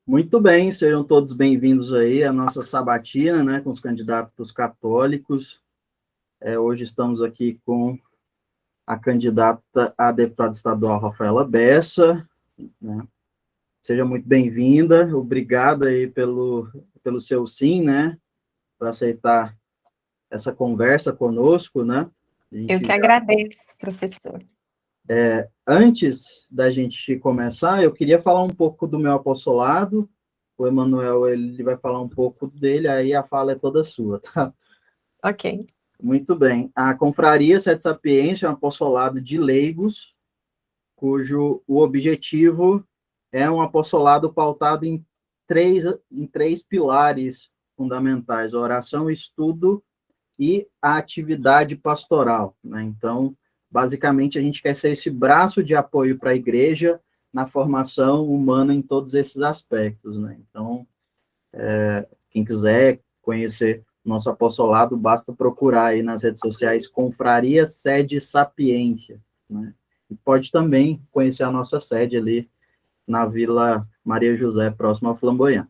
Muito bem, sejam todos bem-vindos aí à nossa sabatina, né, com os candidatos católicos. Hoje estamos aqui com a candidata a deputada estadual, Rafaela Bessa, né? Seja muito bem-vinda, obrigado aí pelo seu sim, né, por aceitar essa conversa conosco, né? Eu que agradeço, professor. Antes da gente começar, eu queria falar um pouco do meu apostolado. O Emanuel, ele vai falar um pouco dele, aí a fala é toda sua, tá? Ok. Muito bem. A Confraria Sede Sapiência é um apostolado de leigos, cujo o objetivo é um apostolado pautado em três pilares fundamentais: a oração, o estudo e a atividade pastoral, né? Então, basicamente, a gente quer ser esse braço de apoio para a igreja na formação humana em todos esses aspectos, né? Então, quem quiser conhecer nosso apostolado, basta procurar aí nas redes sociais Confraria Sede Sapiência, né? E pode também conhecer a nossa sede ali na Vila Maria José, próximo ao Flamboyant.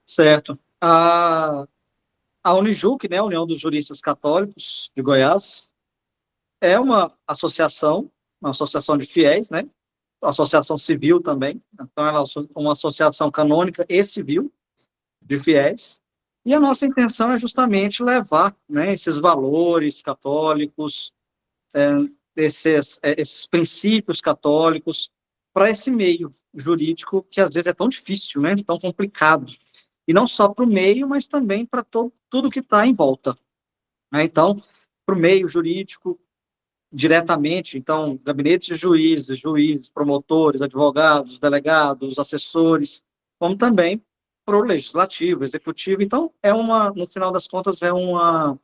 Certo. A Unijuc, né, a União dos Juristas Católicos de Goiás, é uma associação de fiéis, né? Associação civil também. Então, ela é uma associação canônica e civil de fiéis. E a nossa intenção é justamente levar, né, esses valores católicos, esses princípios católicos para esse meio jurídico que às vezes é tão difícil, né, tão complicado. E não só para o meio, mas também para tudo que está em volta, né? Então, para o meio jurídico, diretamente, então, gabinetes de juízes, promotores, advogados, delegados, assessores, como também para o legislativo, executivo. Então, no final das contas, é uma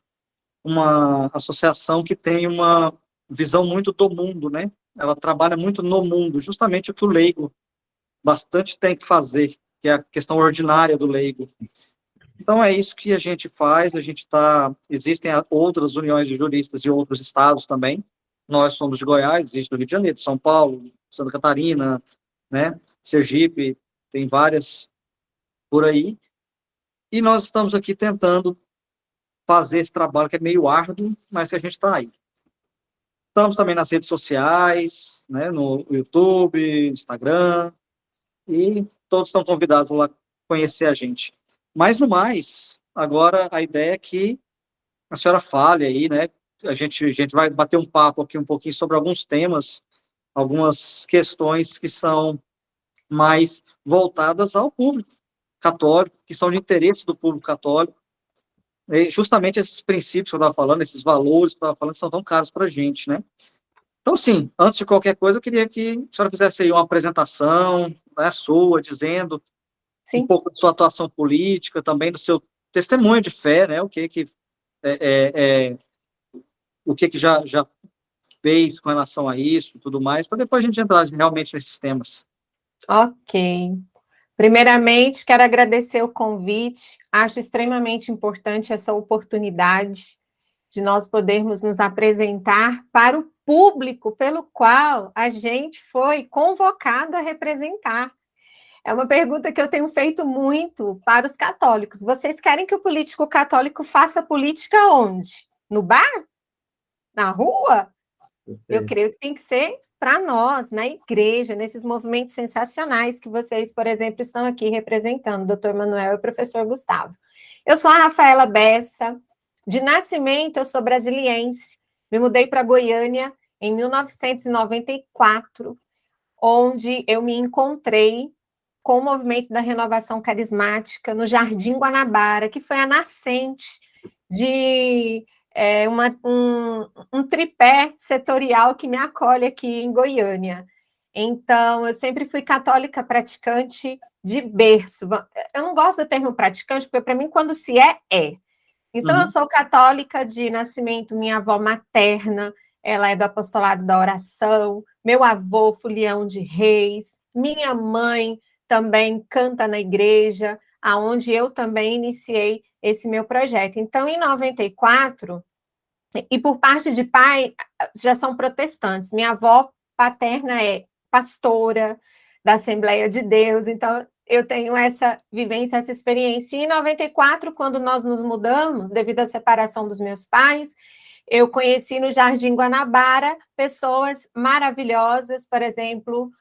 associação que tem uma visão muito do mundo, né? Ela trabalha muito no mundo, justamente o que o leigo bastante tem que fazer, que é a questão ordinária do leigo. Então, é isso que a gente faz, existem outras uniões de juristas de outros estados também. Nós somos de Goiás, existe do Rio de Janeiro, de São Paulo, Santa Catarina, né, Sergipe, tem várias por aí. E nós estamos aqui tentando fazer esse trabalho que é meio árduo, mas que a gente está aí. Estamos também nas redes sociais, né, no YouTube, Instagram, e todos estão convidados lá a conhecer a gente. Mas, no mais, agora a ideia é que a senhora fale aí, né? A gente vai bater um papo aqui um pouquinho sobre alguns temas, algumas questões que são mais voltadas ao público católico, que são de interesse do público católico. E justamente esses princípios que eu estava falando, esses valores que eu estava falando, são tão caros para a gente, né? Então, sim, antes de qualquer coisa, eu queria que a senhora fizesse aí uma apresentação, né, sua, dizendo um pouco da sua atuação política, também do seu testemunho de fé, né? O que já fez com relação a isso e tudo mais, para depois a gente entrar realmente nesses temas. Ok. Primeiramente, quero agradecer o convite. Acho extremamente importante essa oportunidade de nós podermos nos apresentar para o público pelo qual a gente foi convocado a representar. É uma pergunta que eu tenho feito muito para os católicos. Vocês querem que o político católico faça política onde? No bar? Na rua? Eu creio que tem que ser para nós, na igreja, nesses movimentos sensacionais que vocês, por exemplo, estão aqui representando, doutor Manuel e o professor Gustavo. Eu sou a Rafaela Bessa, de nascimento eu sou brasiliense, me mudei para Goiânia em 1994, onde eu me encontrei com o movimento da renovação carismática no Jardim Guanabara, que foi a nascente de um tripé setorial que me acolhe aqui em Goiânia. Então, eu sempre fui católica praticante de berço. Eu não gosto do termo praticante, porque para mim, quando se é, é. Então, eu sou católica de nascimento, minha avó materna, ela é do apostolado da oração, meu avô, Fulião de Reis, minha mãe também canta na igreja, aonde eu também iniciei esse meu projeto. Então, em 94, e por parte de pai, já são protestantes. Minha avó paterna é pastora, da Assembleia de Deus. Então, eu tenho essa vivência, essa experiência. E em 94, quando nós nos mudamos, devido à separação dos meus pais, eu conheci no Jardim Guanabara pessoas maravilhosas, por exemplo,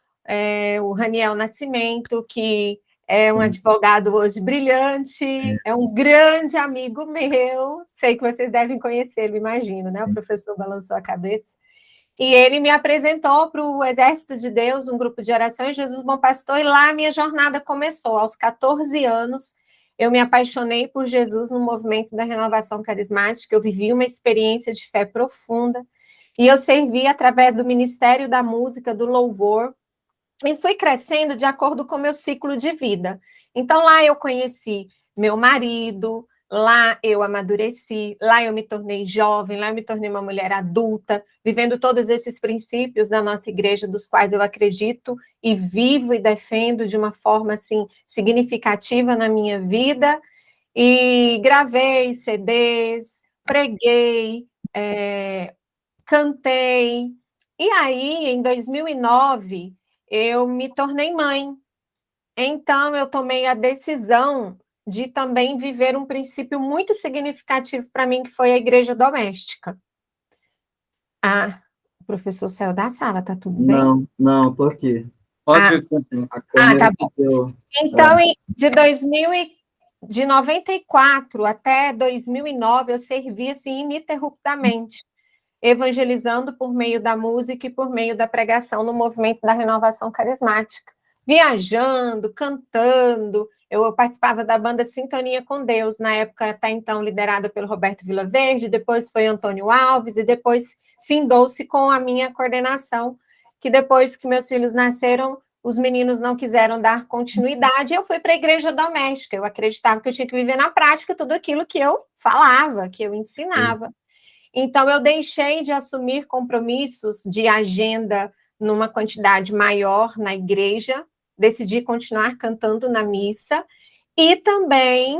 o Raniel Nascimento, que é um advogado hoje brilhante, é um grande amigo meu, sei que vocês devem conhecê-lo, imagino, né? O professor balançou a cabeça. E ele me apresentou para o Exército de Deus, um grupo de orações, Jesus Bom Pastor, e lá a minha jornada começou. Aos 14 anos, eu me apaixonei por Jesus no movimento da renovação carismática, eu vivi uma experiência de fé profunda, e eu servi através do Ministério da Música, do Louvor, e fui crescendo de acordo com o meu ciclo de vida. Então, lá eu conheci meu marido, lá eu amadureci, lá eu me tornei jovem, lá eu me tornei uma mulher adulta, vivendo todos esses princípios da nossa igreja, dos quais eu acredito e vivo e defendo de uma forma, assim, significativa na minha vida. E gravei CDs, preguei, cantei. E aí, em 2009, eu me tornei mãe. Então, eu tomei a decisão de também viver um princípio muito significativo para mim, que foi a igreja doméstica. Ah, o professor saiu da sala, tá tudo bem? Não, tô aqui. Pode. A câmera Tá bom. deu. Então, de 94 até 2009, eu servi assim ininterruptamente, evangelizando por meio da música e por meio da pregação no movimento da renovação carismática. Viajando, cantando, eu participava da banda Sintonia com Deus, na época até então liderada pelo Roberto Vilaverde, depois foi Antônio Alves, e depois findou-se com a minha coordenação, que depois que meus filhos nasceram, os meninos não quiseram dar continuidade, eu fui para a igreja doméstica, eu acreditava que eu tinha que viver na prática tudo aquilo que eu falava, que eu ensinava. Então, eu deixei de assumir compromissos de agenda numa quantidade maior na igreja, decidi continuar cantando na missa, e também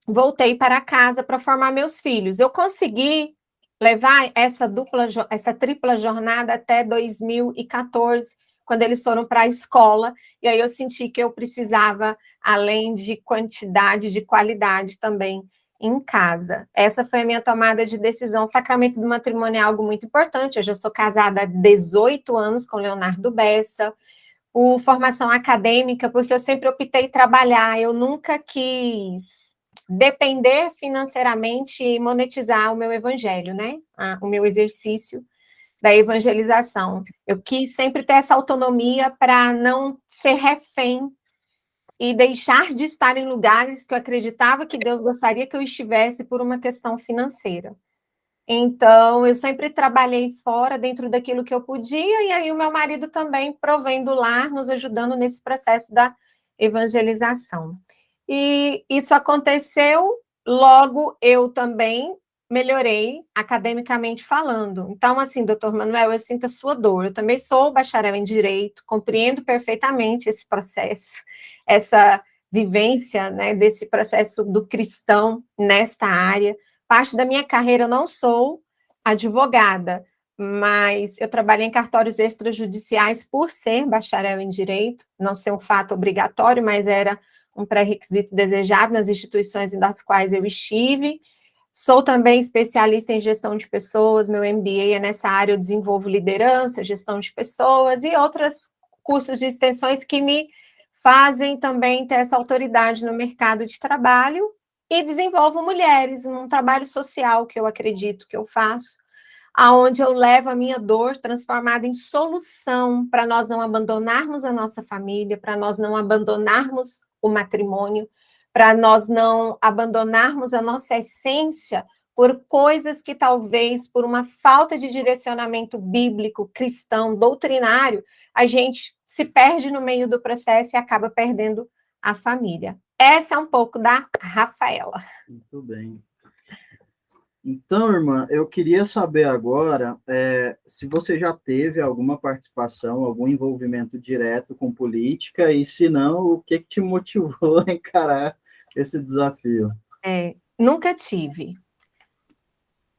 voltei para casa para formar meus filhos. Eu consegui levar essa tripla jornada até 2014, quando eles foram para a escola, e aí eu senti que eu precisava, além de quantidade, de qualidade também em casa. Essa foi a minha tomada de decisão. O sacramento do matrimônio é algo muito importante. Eu já sou casada há 18 anos com Leonardo Bessa. Formação acadêmica, porque eu sempre optei trabalhar, eu nunca quis depender financeiramente e monetizar o meu evangelho, né? O meu exercício da evangelização. Eu quis sempre ter essa autonomia para não ser refém e deixar de estar em lugares que eu acreditava que Deus gostaria que eu estivesse por uma questão financeira. Então, eu sempre trabalhei fora, dentro daquilo que eu podia, e aí o meu marido também provendo o lar, nos ajudando nesse processo da evangelização. E isso aconteceu, logo eu também melhorei academicamente falando. Então, assim, doutor Manuel, eu sinto a sua dor, eu também sou bacharel em Direito, compreendo perfeitamente esse processo, essa vivência, né, desse processo do cristão nesta área. Parte da minha carreira eu não sou advogada, mas eu trabalhei em cartórios extrajudiciais por ser bacharel em Direito, não ser um fato obrigatório, mas era um pré-requisito desejado nas instituições das quais eu estive. Sou também especialista em gestão de pessoas, meu MBA é nessa área, eu desenvolvo liderança, gestão de pessoas e outros cursos de extensões que me fazem também ter essa autoridade no mercado de trabalho e desenvolvo mulheres, um trabalho social que eu acredito que eu faço, aonde eu levo a minha dor transformada em solução para nós não abandonarmos a nossa família, para nós não abandonarmos o matrimônio, para nós não abandonarmos a nossa essência por coisas que talvez, por uma falta de direcionamento bíblico, cristão, doutrinário, a gente se perde no meio do processo e acaba perdendo a família. Essa é um pouco da Rafaela. Muito bem. Então, irmã, eu queria saber agora se você já teve alguma participação, algum envolvimento direto com política, e se não, o que te motivou a encarar esse desafio? Nunca tive.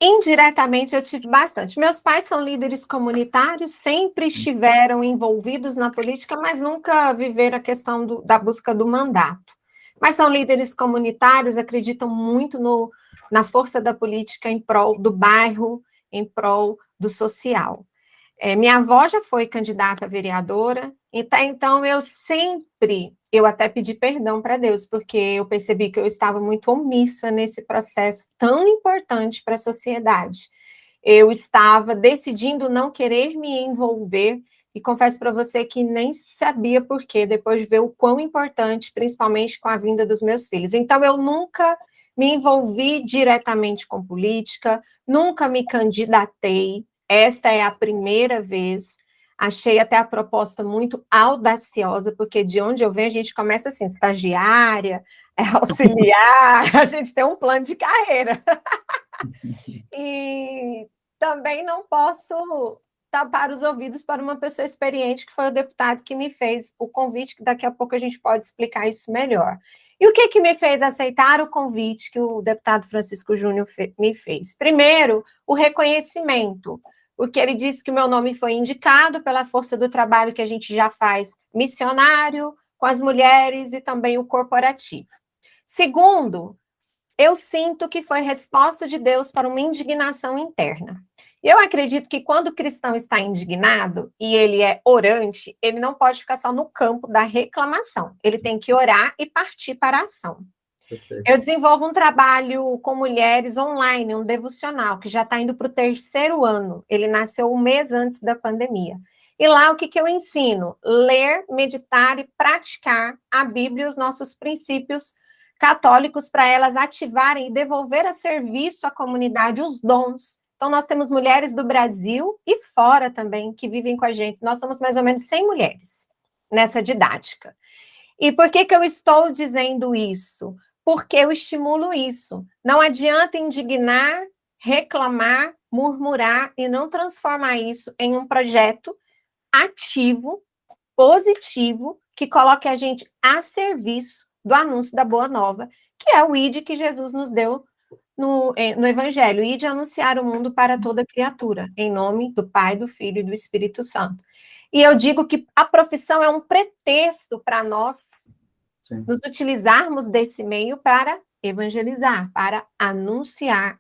Indiretamente eu tive bastante. Meus pais são líderes comunitários, sempre estiveram envolvidos na política, mas nunca viveram a questão da busca do mandato. Mas são líderes comunitários, acreditam muito na força da política em prol do bairro, em prol do social. Minha avó já foi candidata a vereadora, então eu até pedi perdão para Deus, porque eu percebi que eu estava muito omissa nesse processo tão importante para a sociedade. Eu estava decidindo não querer me envolver, e confesso para você que nem sabia por quê, depois de ver o quão importante, principalmente com a vinda dos meus filhos. Então, eu nunca me envolvi diretamente com política, nunca me candidatei. Esta é a primeira vez. Achei até a proposta muito audaciosa, porque de onde eu venho, a gente começa assim, estagiária, auxiliar, a gente tem um plano de carreira. E também não posso tapar os ouvidos para uma pessoa experiente, que foi o deputado que me fez o convite, que daqui a pouco a gente pode explicar isso melhor. E o que me fez aceitar o convite que o deputado Francisco Júnior me fez? Primeiro, o reconhecimento, porque ele disse que o meu nome foi indicado pela força do trabalho que a gente já faz missionário, com as mulheres e também o corporativo. Segundo, eu sinto que foi resposta de Deus para uma indignação interna. Eu acredito que quando o cristão está indignado e ele é orante, ele não pode ficar só no campo da reclamação. Ele tem que orar e partir para a ação. Perfeito. Eu desenvolvo um trabalho com mulheres online, um devocional, que já está indo para o 3º ano. Ele nasceu um mês antes da pandemia. E lá o que eu ensino? Ler, meditar e praticar a Bíblia e os nossos princípios católicos para elas ativarem e devolver a serviço à comunidade os dons. Então, nós temos mulheres do Brasil e fora também que vivem com a gente. Nós somos mais ou menos 100 mulheres nessa didática. E por que eu estou dizendo isso? Porque eu estimulo isso. Não adianta indignar, reclamar, murmurar e não transformar isso em um projeto ativo, positivo, que coloque a gente a serviço do anúncio da Boa Nova, que é o ID que Jesus nos deu no Evangelho, ID anunciar o mundo para toda criatura, em nome do Pai, do Filho e do Espírito Santo. E eu digo que a profissão é um pretexto para nós nos utilizarmos desse meio para evangelizar, para anunciar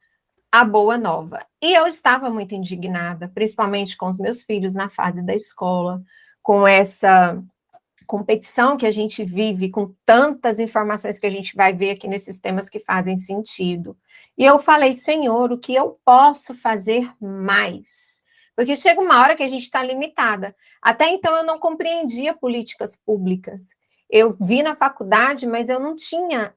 a Boa Nova. E eu estava muito indignada, principalmente com os meus filhos na fase da escola, com essa competição que a gente vive, com tantas informações que a gente vai ver aqui nesses temas que fazem sentido. E eu falei, Senhor, o que eu posso fazer mais? Porque chega uma hora que a gente está limitada. Até então eu não compreendia políticas públicas. Eu vi na faculdade, mas eu não tinha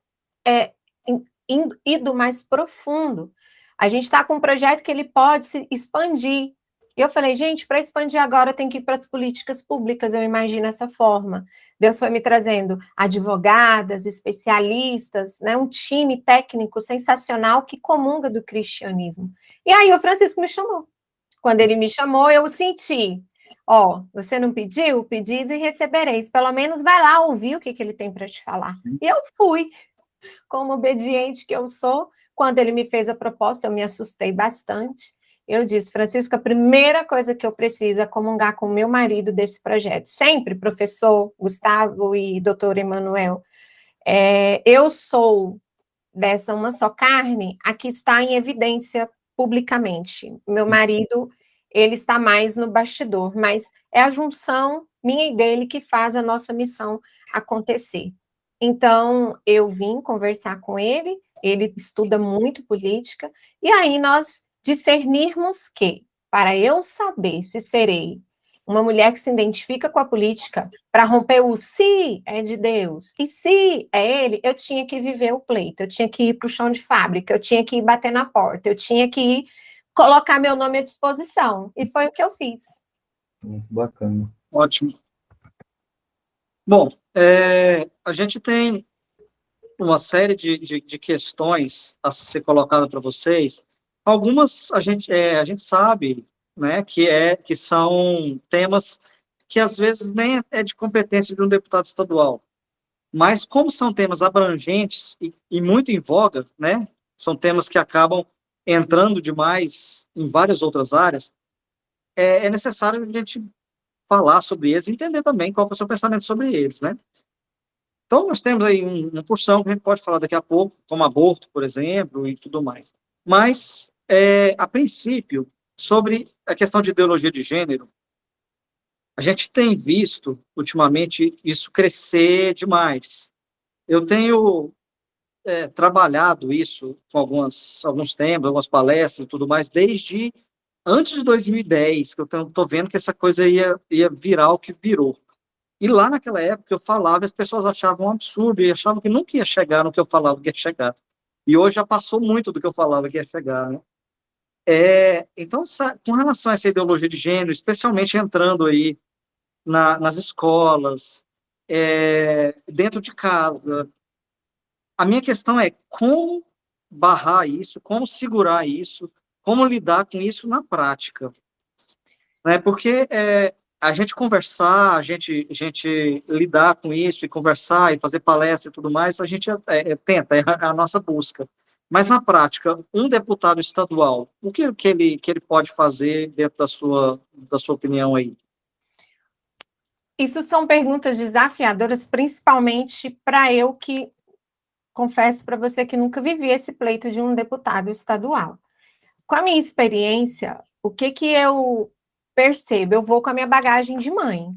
ido mais profundo. A gente está com um projeto que ele pode se expandir. E eu falei, gente, para expandir agora tem que ir para as políticas públicas, eu imagino essa forma. Deus foi me trazendo advogadas, especialistas, né, um time técnico sensacional que comunga do cristianismo. E aí o Francisco me chamou. Quando ele me chamou, eu senti, você não pediu? Pedis e recebereis. Pelo menos vai lá ouvir o que ele tem para te falar. E eu fui, como obediente que eu sou. Quando ele me fez a proposta, eu me assustei bastante. Eu disse, Francisco, a primeira coisa que eu preciso é comungar com o meu marido desse projeto. Sempre, professor Gustavo e doutor Emanuel. Eu sou dessa uma só carne, a que está em evidência publicamente. Meu marido, ele está mais no bastidor, mas é a junção minha e dele que faz a nossa missão acontecer. Então, eu vim conversar com ele, ele estuda muito política, e aí nós discernirmos que, para eu saber se serei uma mulher que se identifica com a política, para romper o se é de Deus, e se é ele, eu tinha que viver o pleito, eu tinha que ir para o chão de fábrica, eu tinha que ir bater na porta, eu tinha que ir colocar meu nome à disposição, e foi o que eu fiz. Muito bacana. Ótimo. Bom, a gente tem uma série de questões a ser colocada para vocês. Algumas a gente sabe, né, que são temas que às vezes nem é de competência de um deputado estadual, mas como são temas abrangentes e muito em voga, né, são temas que acabam entrando demais em várias outras áreas, é necessário a gente falar sobre eles e entender também qual é o seu pensamento sobre eles, né? Então, nós temos aí uma porção que a gente pode falar daqui a pouco, como aborto, por exemplo, e tudo mais. Mas, a princípio, sobre a questão de ideologia de gênero, a gente tem visto, ultimamente, isso crescer demais. Eu tenho trabalhado isso com alguns temas, algumas palestras e tudo mais, desde antes de 2010, que eu estou vendo que essa coisa ia virar o que virou. E lá naquela época eu falava, as pessoas achavam um absurdo e achavam que nunca ia chegar no que eu falava que ia chegar. E hoje já passou muito do que eu falava que ia chegar, né? Então, com relação a essa ideologia de gênero, especialmente entrando aí nas escolas, dentro de casa, a minha questão é como barrar isso, como segurar isso, como lidar com isso na prática, né? Porque a gente conversar, a gente lidar com isso e conversar e fazer palestra e tudo mais, a gente tenta, é a nossa busca. Mas na prática, um deputado estadual, o que ele pode fazer dentro da sua opinião aí? Isso são perguntas desafiadoras, principalmente para eu que confesso para você que nunca vivi esse pleito de um deputado estadual. Com a minha experiência, o que eu percebo? Eu vou com a minha bagagem de mãe.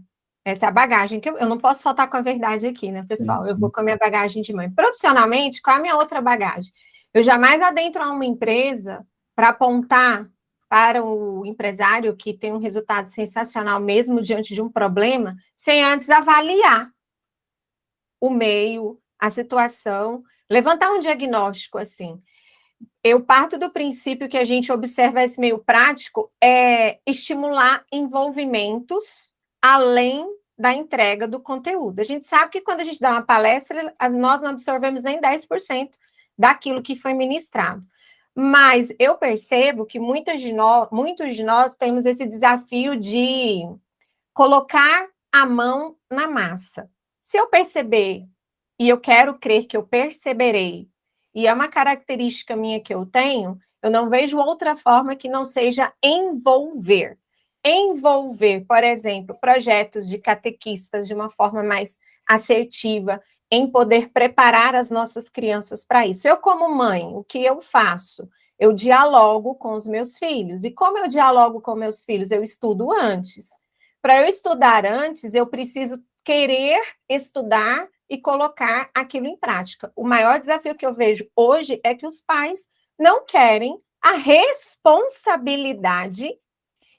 Essa é a bagagem que eu não posso faltar com a verdade aqui, né, pessoal? Eu vou com a minha bagagem de mãe. Profissionalmente, qual é a minha outra bagagem? Eu jamais adentro a uma empresa para apontar para o empresário que tem um resultado sensacional, mesmo diante de um problema, sem antes avaliar o meio, a situação, levantar um diagnóstico assim. Eu parto do princípio que a gente observa esse meio prático é estimular envolvimentos além da entrega do conteúdo. A gente sabe que quando a gente dá uma palestra, nós não absorvemos nem 10% daquilo que foi ministrado. Mas eu percebo que muitos de nós temos esse desafio de colocar a mão na massa. Se eu perceber, e eu quero crer que eu perceberei, e é uma característica minha que eu tenho, eu não vejo outra forma que não seja envolver. Envolver, por exemplo, projetos de catequistas de uma forma mais assertiva, em poder preparar as nossas crianças para isso. Eu, como mãe, o que eu faço? Eu dialogo com os meus filhos. E como eu dialogo com meus filhos? Eu estudo antes. Para eu estudar antes, eu preciso querer estudar e colocar aquilo em prática. O maior desafio que eu vejo hoje é que os pais não querem a responsabilidade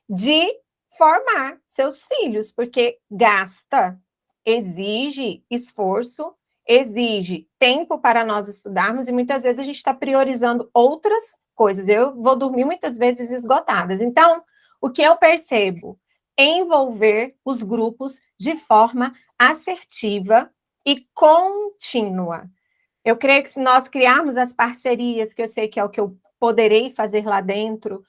de formar seus filhos, porque gasta, exige esforço, exige tempo para nós estudarmos e muitas vezes a gente está priorizando outras coisas. Eu vou dormir muitas vezes esgotadas. Então, o que eu percebo? Envolver os grupos de forma assertiva e contínua. Eu creio que se nós criarmos as parcerias, que eu sei que é o que eu poderei fazer lá dentro,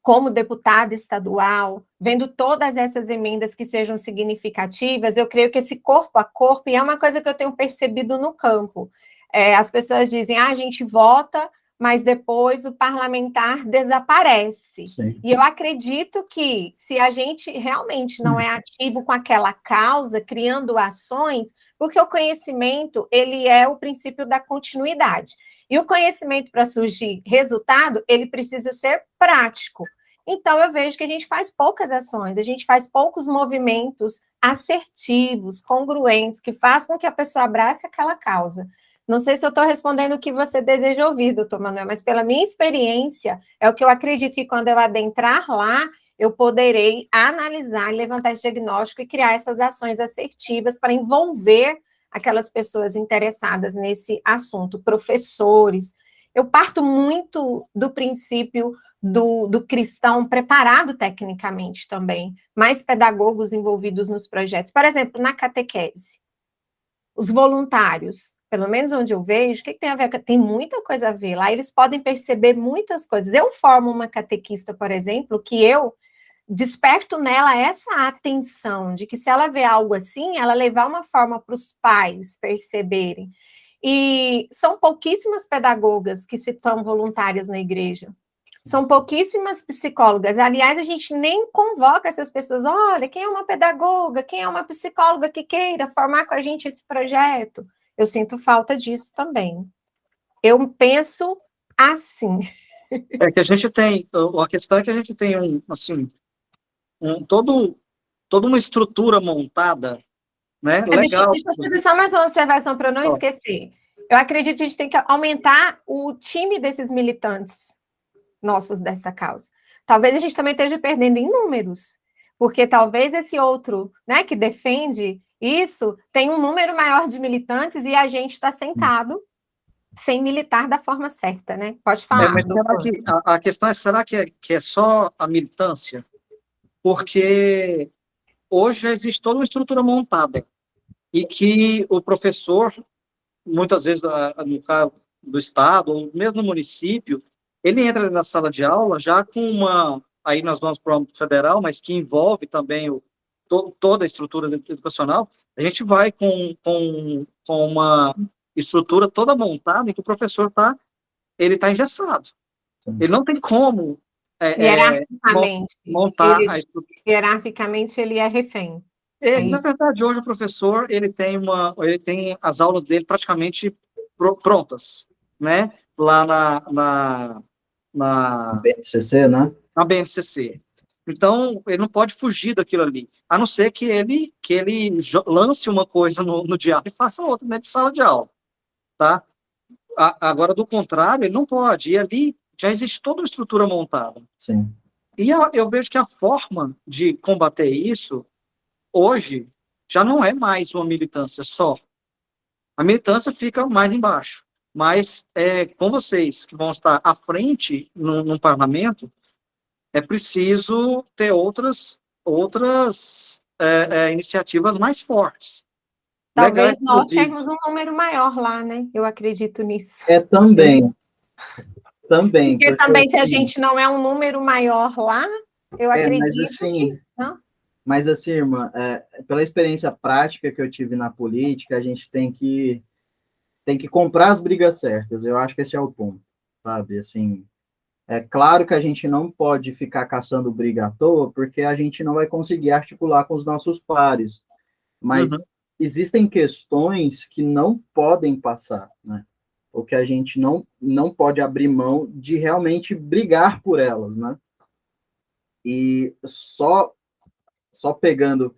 como deputada estadual, vendo todas essas emendas que sejam significativas, eu creio que esse corpo a corpo, e é uma coisa que eu tenho percebido no campo, as pessoas dizem, a gente vota, mas depois o parlamentar desaparece. Sim. E eu acredito que se a gente realmente não é ativo com aquela causa, criando ações, porque o conhecimento, ele é o princípio da continuidade. E o conhecimento, para surgir resultado, ele precisa ser prático. Então, eu vejo que a gente faz poucas ações, a gente faz poucos movimentos assertivos, congruentes, que façam com que a pessoa abrace aquela causa. Não sei se eu estou respondendo o que você deseja ouvir, doutor Manuel, mas pela minha experiência, é o que eu acredito que quando eu adentrar lá, eu poderei analisar, levantar esse diagnóstico e criar essas ações assertivas para envolver aquelas pessoas interessadas nesse assunto, professores. Eu parto muito do princípio do cristão preparado tecnicamente também, mais pedagogos envolvidos nos projetos. Por exemplo, na catequese, os voluntários, pelo menos onde eu vejo, o que tem a ver? Tem muita coisa a ver. Lá eles podem perceber muitas coisas. Eu formo uma catequista, por exemplo, que eu desperto nela essa atenção de que se ela vê algo assim, ela levar uma forma para os pais perceberem. E são pouquíssimas pedagogas que se tornam voluntárias na igreja. São pouquíssimas psicólogas. Aliás, a gente nem convoca essas pessoas. Olha, quem é uma pedagoga? Quem é uma psicóloga que queira formar com a gente esse projeto? Eu sinto falta disso também. Eu penso assim. É que a gente tem, a questão é que a gente tem toda uma estrutura montada, né? Legal. Deixa eu fazer só mais uma observação para eu não esquecer. Eu acredito que a gente tem que aumentar o time desses militantes nossos dessa causa. Talvez a gente também esteja perdendo em números, porque talvez esse outro, né, que defende isso, tem um número maior de militantes e a gente está sentado sem militar da forma certa, né? Pode falar. Mas será que, a questão é, será que é só a militância? Porque hoje já existe toda uma estrutura montada e que o professor, muitas vezes, no caso do Estado, ou mesmo no município, ele entra na sala de aula já com aí nós vamos para o âmbito federal, mas que envolve também toda a estrutura educacional, a gente vai com uma estrutura toda montada em que o professor ele está engessado. Ele não tem como montar a estrutura. Hierarquicamente, ele é refém. Na verdade, hoje o professor ele tem as aulas dele praticamente prontas, né? Lá na BNCC, né? Na BNCC. Então, ele não pode fugir daquilo ali, a não ser que ele lance uma coisa no diário e faça outra dentro de sala de aula, tá? Agora, do contrário, ele não pode. E ali já existe toda uma estrutura montada. Sim. E eu vejo que a forma de combater isso, hoje, já não é mais uma militância só. A militância fica mais embaixo. Mas, com vocês que vão estar à frente no parlamento, é preciso ter outras iniciativas mais fortes. Talvez nós termos um número maior lá, né? Eu acredito nisso. Também. Porque também, se a gente não é um número maior lá, eu acredito mas, assim, que... Não? Mas, assim, irmã, pela experiência prática que eu tive na política, a gente tem que comprar as brigas certas. Eu acho que esse é o ponto, sabe? Assim, é claro que a gente não pode ficar caçando briga à toa, porque a gente não vai conseguir articular com os nossos pares. Mas existem questões que não podem passar, né? Ou que a gente não pode abrir mão de realmente brigar por elas, né? E só pegando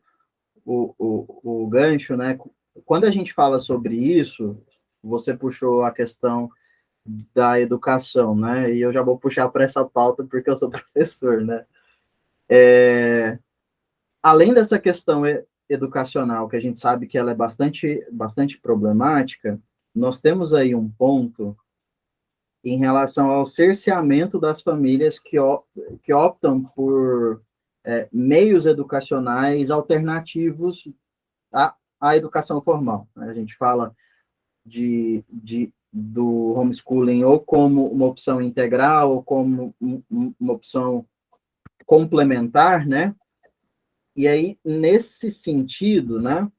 o gancho, né? Quando a gente fala sobre isso, você puxou a questão da educação, né? E eu já vou puxar para essa pauta porque eu sou professor, né? Além dessa questão educacional, que a gente sabe que ela é bastante problemática, nós temos aí um ponto em relação ao cerceamento das famílias que optam por meios educacionais alternativos à educação formal. A gente fala do homeschooling ou como uma opção integral, ou como uma opção complementar, né? E aí, nesse sentido, né,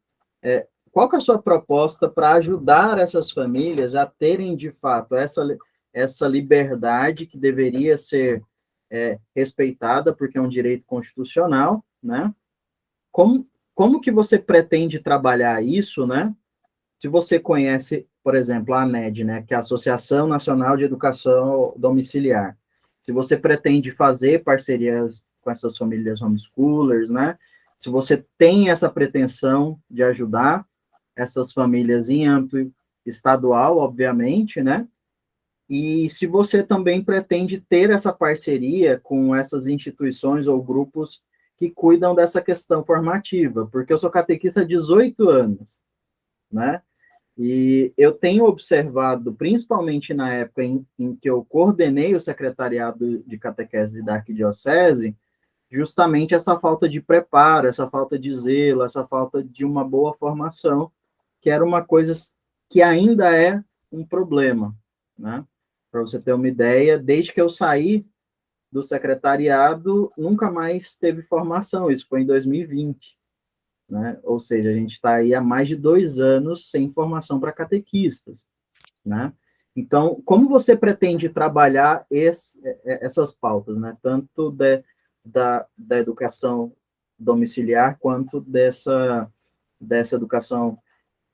qual que é a sua proposta para ajudar essas famílias a terem, de fato, essa liberdade que deveria ser respeitada, porque é um direito constitucional, né? Como que você pretende trabalhar isso, né? Se você conhece, por exemplo, a ANED, né, que é a Associação Nacional de Educação Domiciliar, se você pretende fazer parcerias com essas famílias homeschoolers, né, se você tem essa pretensão de ajudar essas famílias em âmbito estadual, obviamente, né, e se você também pretende ter essa parceria com essas instituições ou grupos que cuidam dessa questão formativa, porque eu sou catequista há 18 anos, né, e eu tenho observado, principalmente na época em que eu coordenei o secretariado de catequese da arquidiocese, justamente essa falta de preparo, essa falta de zelo, essa falta de uma boa formação, que era uma coisa que ainda é um problema, né? Para você ter uma ideia, desde que eu saí do secretariado, nunca mais teve formação, isso foi em 2020. Né? Ou seja, a gente está aí há mais de 2 anos sem formação para catequistas, né? Então, como você pretende trabalhar essas pautas, né? Tanto da educação domiciliar, quanto dessa educação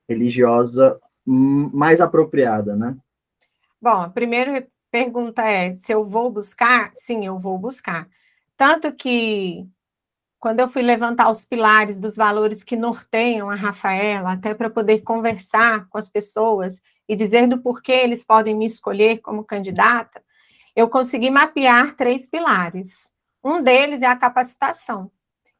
religiosa mais apropriada, né? Bom, a primeira pergunta é se eu vou buscar? Sim, eu vou buscar. Tanto que, quando eu fui levantar os pilares dos valores que norteiam a Rafaela, até para poder conversar com as pessoas e dizer do porquê eles podem me escolher como candidata, eu consegui mapear 3 pilares. Um deles é a capacitação.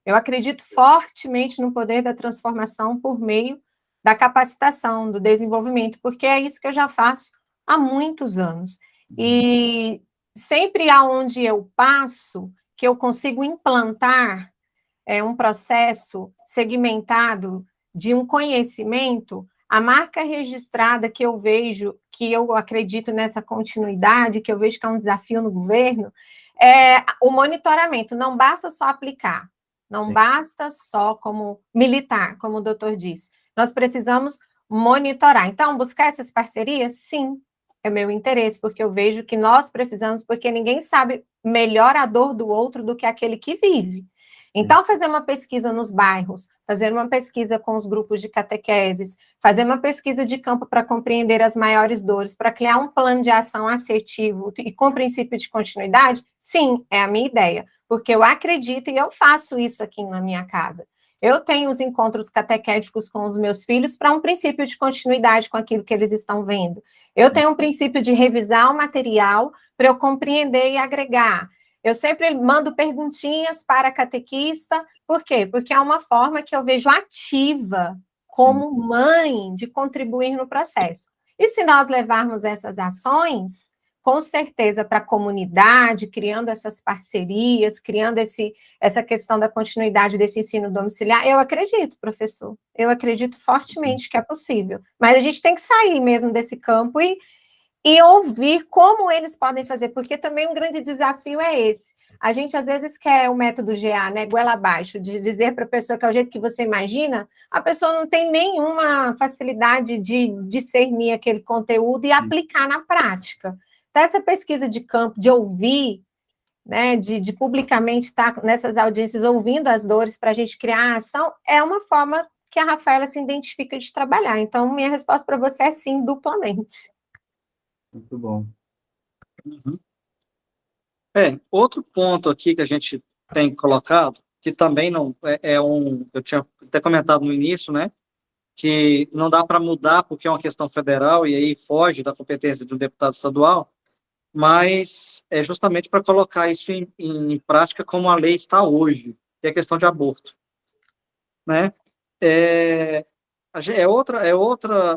Eu acredito fortemente no poder da transformação por meio da capacitação, do desenvolvimento, porque é isso que eu já faço há muitos anos. E sempre aonde eu passo, que eu consigo implantar um processo segmentado de um conhecimento, a marca registrada que eu vejo, que eu acredito nessa continuidade, que eu vejo que é um desafio no governo, é o monitoramento. Não basta só aplicar, não Sim. basta só como militar, como o doutor disse. Nós precisamos monitorar. Então, buscar essas parcerias, sim, é meu interesse, porque eu vejo que nós precisamos, porque ninguém sabe melhor a dor do outro do que aquele que vive. Então, fazer uma pesquisa nos bairros, fazer uma pesquisa com os grupos de catequeses, fazer uma pesquisa de campo para compreender as maiores dores, para criar um plano de ação assertivo e com princípio de continuidade, sim, é a minha ideia, porque eu acredito e eu faço isso aqui na minha casa. Eu tenho os encontros catequéticos com os meus filhos para um princípio de continuidade com aquilo que eles estão vendo. Eu tenho um princípio de revisar o material para eu compreender e agregar. Eu sempre mando perguntinhas para a catequista, por quê? Porque é uma forma que eu vejo ativa, como mãe, de contribuir no processo. E se nós levarmos essas ações, com certeza, para a comunidade, criando essas parcerias, criando essa questão da continuidade desse ensino domiciliar, eu acredito, professor, eu acredito fortemente que é possível. Mas a gente tem que sair mesmo desse campo e ouvir como eles podem fazer, porque também um grande desafio é esse. A gente, às vezes, quer o método GA, né, goela abaixo, de dizer para a pessoa que é o jeito que você imagina, a pessoa não tem nenhuma facilidade de discernir aquele conteúdo e aplicar na prática. Então, essa pesquisa de campo, de ouvir, né, de publicamente estar nessas audiências ouvindo as dores para a gente criar a ação, é uma forma que a Rafaela se identifica de trabalhar. Então, minha resposta para você é sim, duplamente. Muito bom. Uhum. Outro ponto aqui que a gente tem colocado, que também não eu tinha até comentado no início, né, que não dá para mudar porque é uma questão federal e aí foge da competência de um deputado estadual, mas é justamente para colocar isso em prática como a lei está hoje, que é a questão de aborto, né?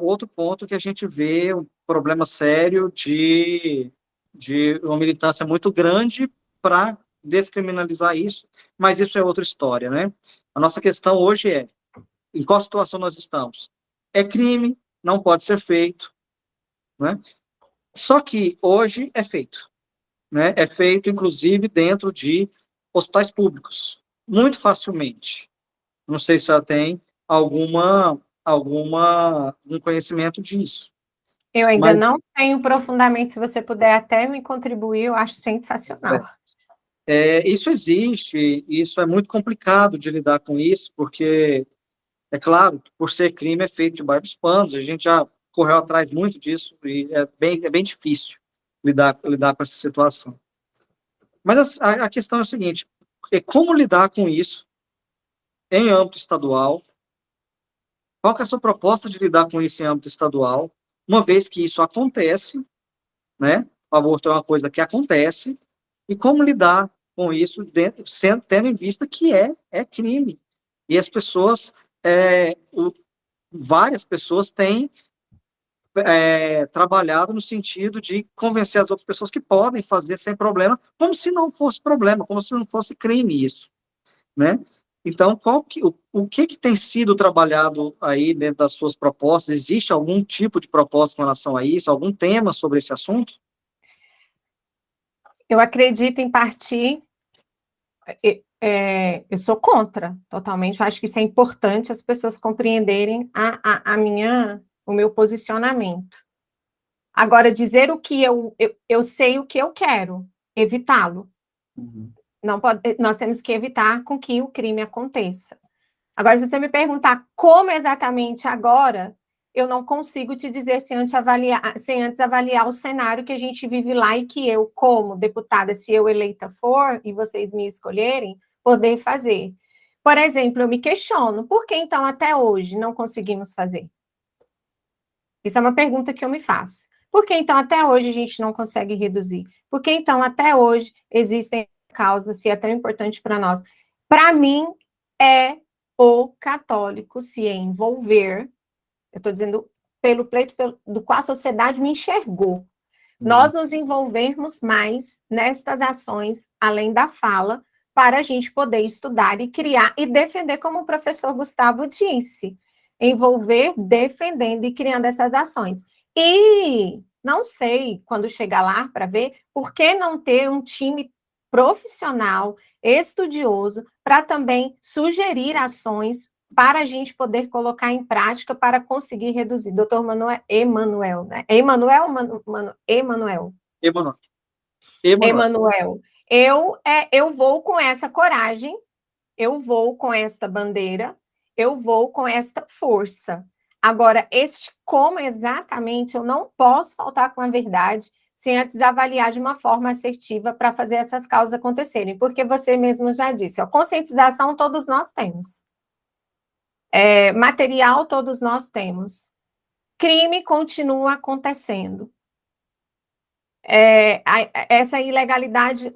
Outro ponto que a gente vê um problema sério de uma militância muito grande para descriminalizar isso, mas isso é outra história, né? A nossa questão hoje é, em qual situação nós estamos? É crime, não pode ser feito, né? Só que hoje é feito, né? É feito, inclusive, dentro de hospitais públicos, muito facilmente. Não sei se já tem um conhecimento disso. Eu ainda Mas não tenho profundamente, se você puder até me contribuir, eu acho sensacional. isso existe, isso é muito complicado de lidar com isso, porque, é claro, por ser crime é feito debaixo dos panos, a gente já correu atrás muito disso, e é bem difícil lidar com essa situação. Mas a questão é a seguinte, é como lidar com isso em âmbito estadual. Qual que é a sua proposta de lidar com isso em âmbito estadual, uma vez que isso acontece, né? O aborto é uma coisa que acontece, e como lidar com isso tendo em vista que é crime. E as pessoas, várias pessoas têm trabalhado no sentido de convencer as outras pessoas que podem fazer sem problema, como se não fosse problema, como se não fosse crime isso, né? Então, o que tem sido trabalhado aí dentro das suas propostas? Existe algum tipo de proposta com relação a isso? Algum tema sobre esse assunto? Eu acredito em partir. Eu sou contra, totalmente. Eu acho que isso é importante as pessoas compreenderem o meu posicionamento. Agora, dizer o que eu sei o que eu quero, evitá-lo. Uhum. Não pode, nós temos que evitar com que o crime aconteça. Agora, se você me perguntar como exatamente agora, eu não consigo te dizer sem antes avaliar o cenário que a gente vive lá e que eu, como deputada, se eu eleita for e vocês me escolherem, poder fazer. Por exemplo, eu me questiono, por que então até hoje não conseguimos fazer? Isso é uma pergunta que eu me faço. Por que então até hoje a gente não consegue reduzir? Por que então até hoje existem causas, se é tão importante para nós? Para mim, é o católico se envolver, eu estou dizendo pelo pleito do qual a sociedade me enxergou, nós nos envolvermos mais nestas ações, além da fala, para a gente poder estudar e criar e defender, como o professor Gustavo disse, envolver, defendendo e criando essas ações. E não sei, quando chegar lá para ver, por que não ter um time profissional, estudioso, para também sugerir ações para a gente poder colocar em prática para conseguir reduzir. Doutor Emanuel, né? Emanuel. Eu vou com essa coragem, eu vou com esta bandeira, eu vou com esta força. Agora, este como exatamente, eu não posso faltar com a verdade sem antes avaliar de uma forma assertiva para fazer essas causas acontecerem, porque você mesmo já disse, ó, conscientização todos nós temos. Material todos nós temos. Crime continua acontecendo. Essa ilegalidade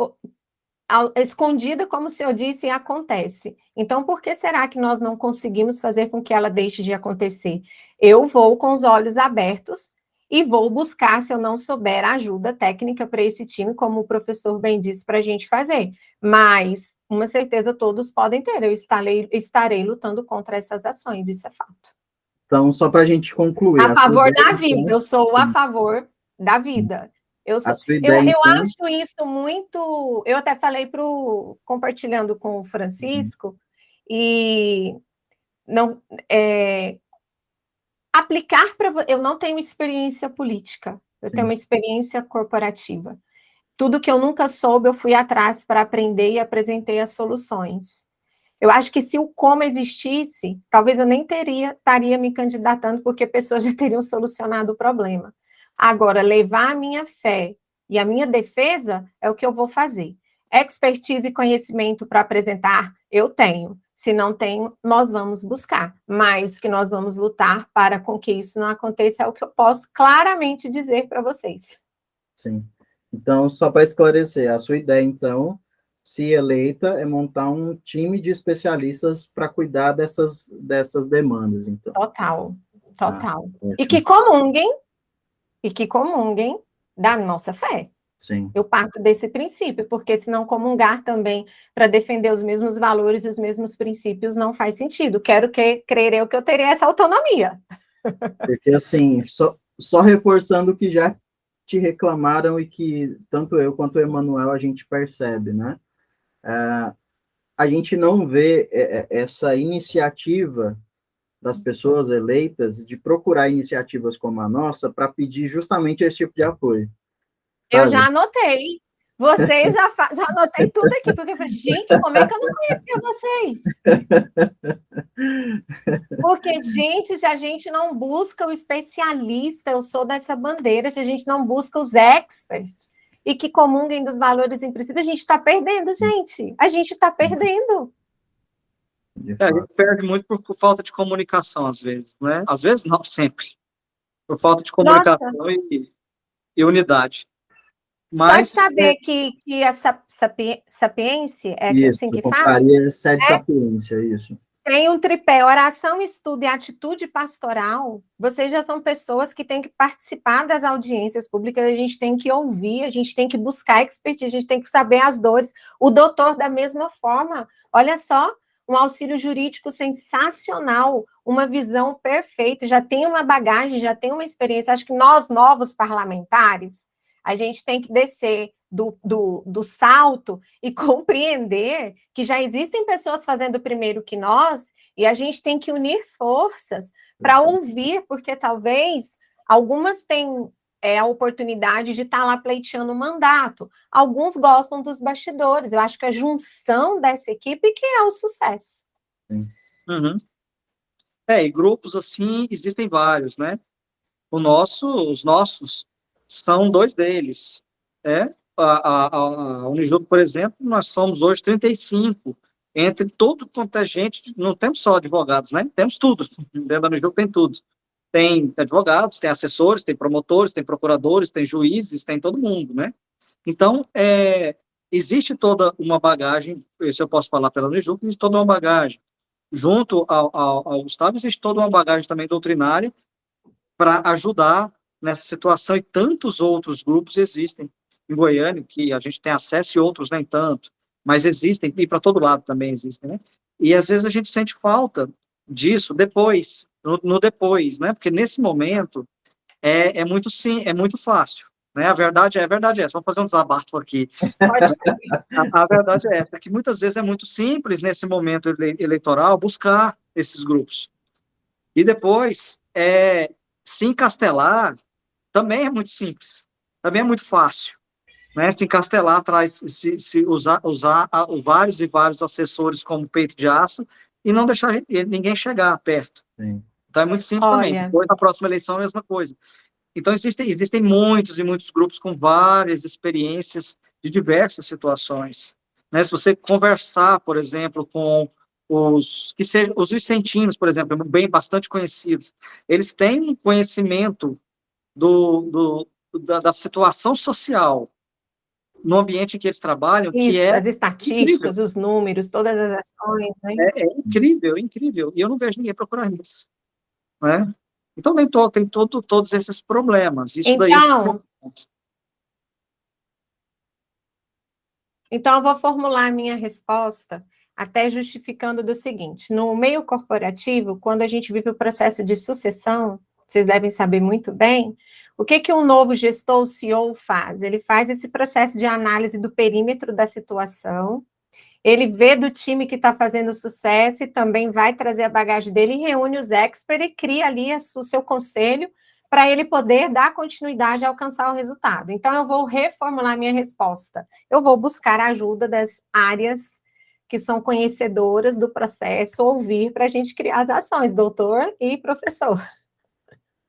escondida, como o senhor disse, acontece. Então, por que será que nós não conseguimos fazer com que ela deixe de acontecer? Eu vou com os olhos abertos e vou buscar, se eu não souber, ajuda técnica para esse time, como o professor bem disse, para a gente fazer. Mas, uma certeza todos podem ter, eu estarei lutando contra essas ações, isso é fato. Então, só para a gente concluir. A favor da vida, eu sou a favor da vida. Eu acho isso muito. Eu até falei compartilhando com o Francisco, e não aplicar para. Eu não tenho experiência política, eu tenho uma experiência corporativa. Tudo que eu nunca soube, eu fui atrás para aprender e apresentei as soluções. Eu acho que se o como existisse, talvez eu nem estaria me candidatando, porque pessoas já teriam solucionado o problema. Agora, levar a minha fé e a minha defesa é o que eu vou fazer. Expertise e conhecimento para apresentar, eu tenho. Se não tenho, nós vamos buscar. Mas que nós vamos lutar para com que isso não aconteça é o que eu posso claramente dizer para vocês. Sim. Então, só para esclarecer, a sua ideia, então, se eleita, é montar um time de especialistas para cuidar dessas demandas, então. Total. E que comunguem da nossa fé. Sim. Eu parto desse princípio, porque se não comungar também para defender os mesmos valores e os mesmos princípios não faz sentido. Crer eu que eu teria essa autonomia. Porque, assim, só reforçando o que já te reclamaram e que tanto eu quanto o Emanuel a gente percebe, né? A gente não vê essa iniciativa das pessoas eleitas de procurar iniciativas como a nossa para pedir justamente esse tipo de apoio. Eu já anotei. Vocês já anotei tudo aqui, porque eu falei, gente, como é que eu não conhecia vocês? Porque, gente, se a gente não busca o especialista, eu sou dessa bandeira, se a gente não busca os experts e que comunguem dos valores em princípio, a gente está perdendo, gente. A gente está perdendo. A gente perde muito por falta de comunicação, às vezes, né? Às vezes não, sempre. Por falta de comunicação e unidade. Mas, só de saber que a sapiência, isso, assim que fala? Sede sapiência, isso. Tem um tripé, oração, estudo e atitude pastoral. Vocês já são pessoas que têm que participar das audiências públicas, a gente tem que ouvir, a gente tem que buscar expertise, a gente tem que saber as dores. O doutor, da mesma forma, olha só, um auxílio jurídico sensacional, uma visão perfeita, já tem uma bagagem, já tem uma experiência. Acho que nós, novos parlamentares, a gente tem que descer do salto e compreender que já existem pessoas fazendo primeiro que nós, e a gente tem que unir forças para ouvir, porque talvez algumas têm é a oportunidade de estar lá pleiteando o mandato. Alguns gostam dos bastidores. Eu acho que a junção dessa equipe que é o sucesso. Uhum. E grupos assim existem vários, né? Os nossos são 2 deles. A Unijup, por exemplo, nós somos hoje 35. Entre todo quanto é gente, não temos só advogados, né? Temos tudo. Dentro da Unijup tem tudo. Tem advogados, tem assessores, tem promotores, tem procuradores, tem juízes, tem todo mundo, né? Então, existe toda uma bagagem, se eu posso falar pela Unijup, existe toda uma bagagem. Junto ao Gustavo, existe toda uma bagagem também doutrinária para ajudar nessa situação, e tantos outros grupos existem em Goiânia, que a gente tem acesso e outros nem tanto, mas existem, e para todo lado também existem, né? E às vezes a gente sente falta disso depois, no depois, né? Porque nesse momento é muito sim, é muito fácil, né? A verdade é essa. Vamos fazer um desabafo aqui. A verdade é essa, que muitas vezes é muito simples nesse momento eleitoral buscar esses grupos. E depois, se encastelar também é muito simples, também é muito fácil, né? Se encastelar atrás, se usar vários e vários assessores como peito de aço e não deixar ninguém chegar perto. Sim. Então é muito simples também. Depois, na próxima eleição, é a mesma coisa. Então, existem muitos e muitos grupos com várias experiências de diversas situações, né? Se você conversar, por exemplo, com os vicentinos, por exemplo, bastante conhecidos, eles têm um conhecimento da situação social no ambiente em que eles trabalham, que Isso, é as estatísticas, incrível. os números, todas as ações, né? É incrível, incrível. E eu não vejo ninguém procurar isso, né? Então, tem todos esses problemas. Isso daí... Então, eu vou formular a minha resposta até justificando do seguinte: no meio corporativo, quando a gente vive o processo de sucessão, vocês devem saber muito bem, o que um novo gestor, o CEO, faz? Ele faz esse processo de análise do perímetro da situação, ele vê do time que está fazendo sucesso e também vai trazer a bagagem dele, reúne os experts e cria ali o seu conselho para ele poder dar continuidade e alcançar o resultado. Então, eu vou reformular minha resposta. Eu vou buscar a ajuda das áreas que são conhecedoras do processo, ouvir para a gente criar as ações, doutor e professor.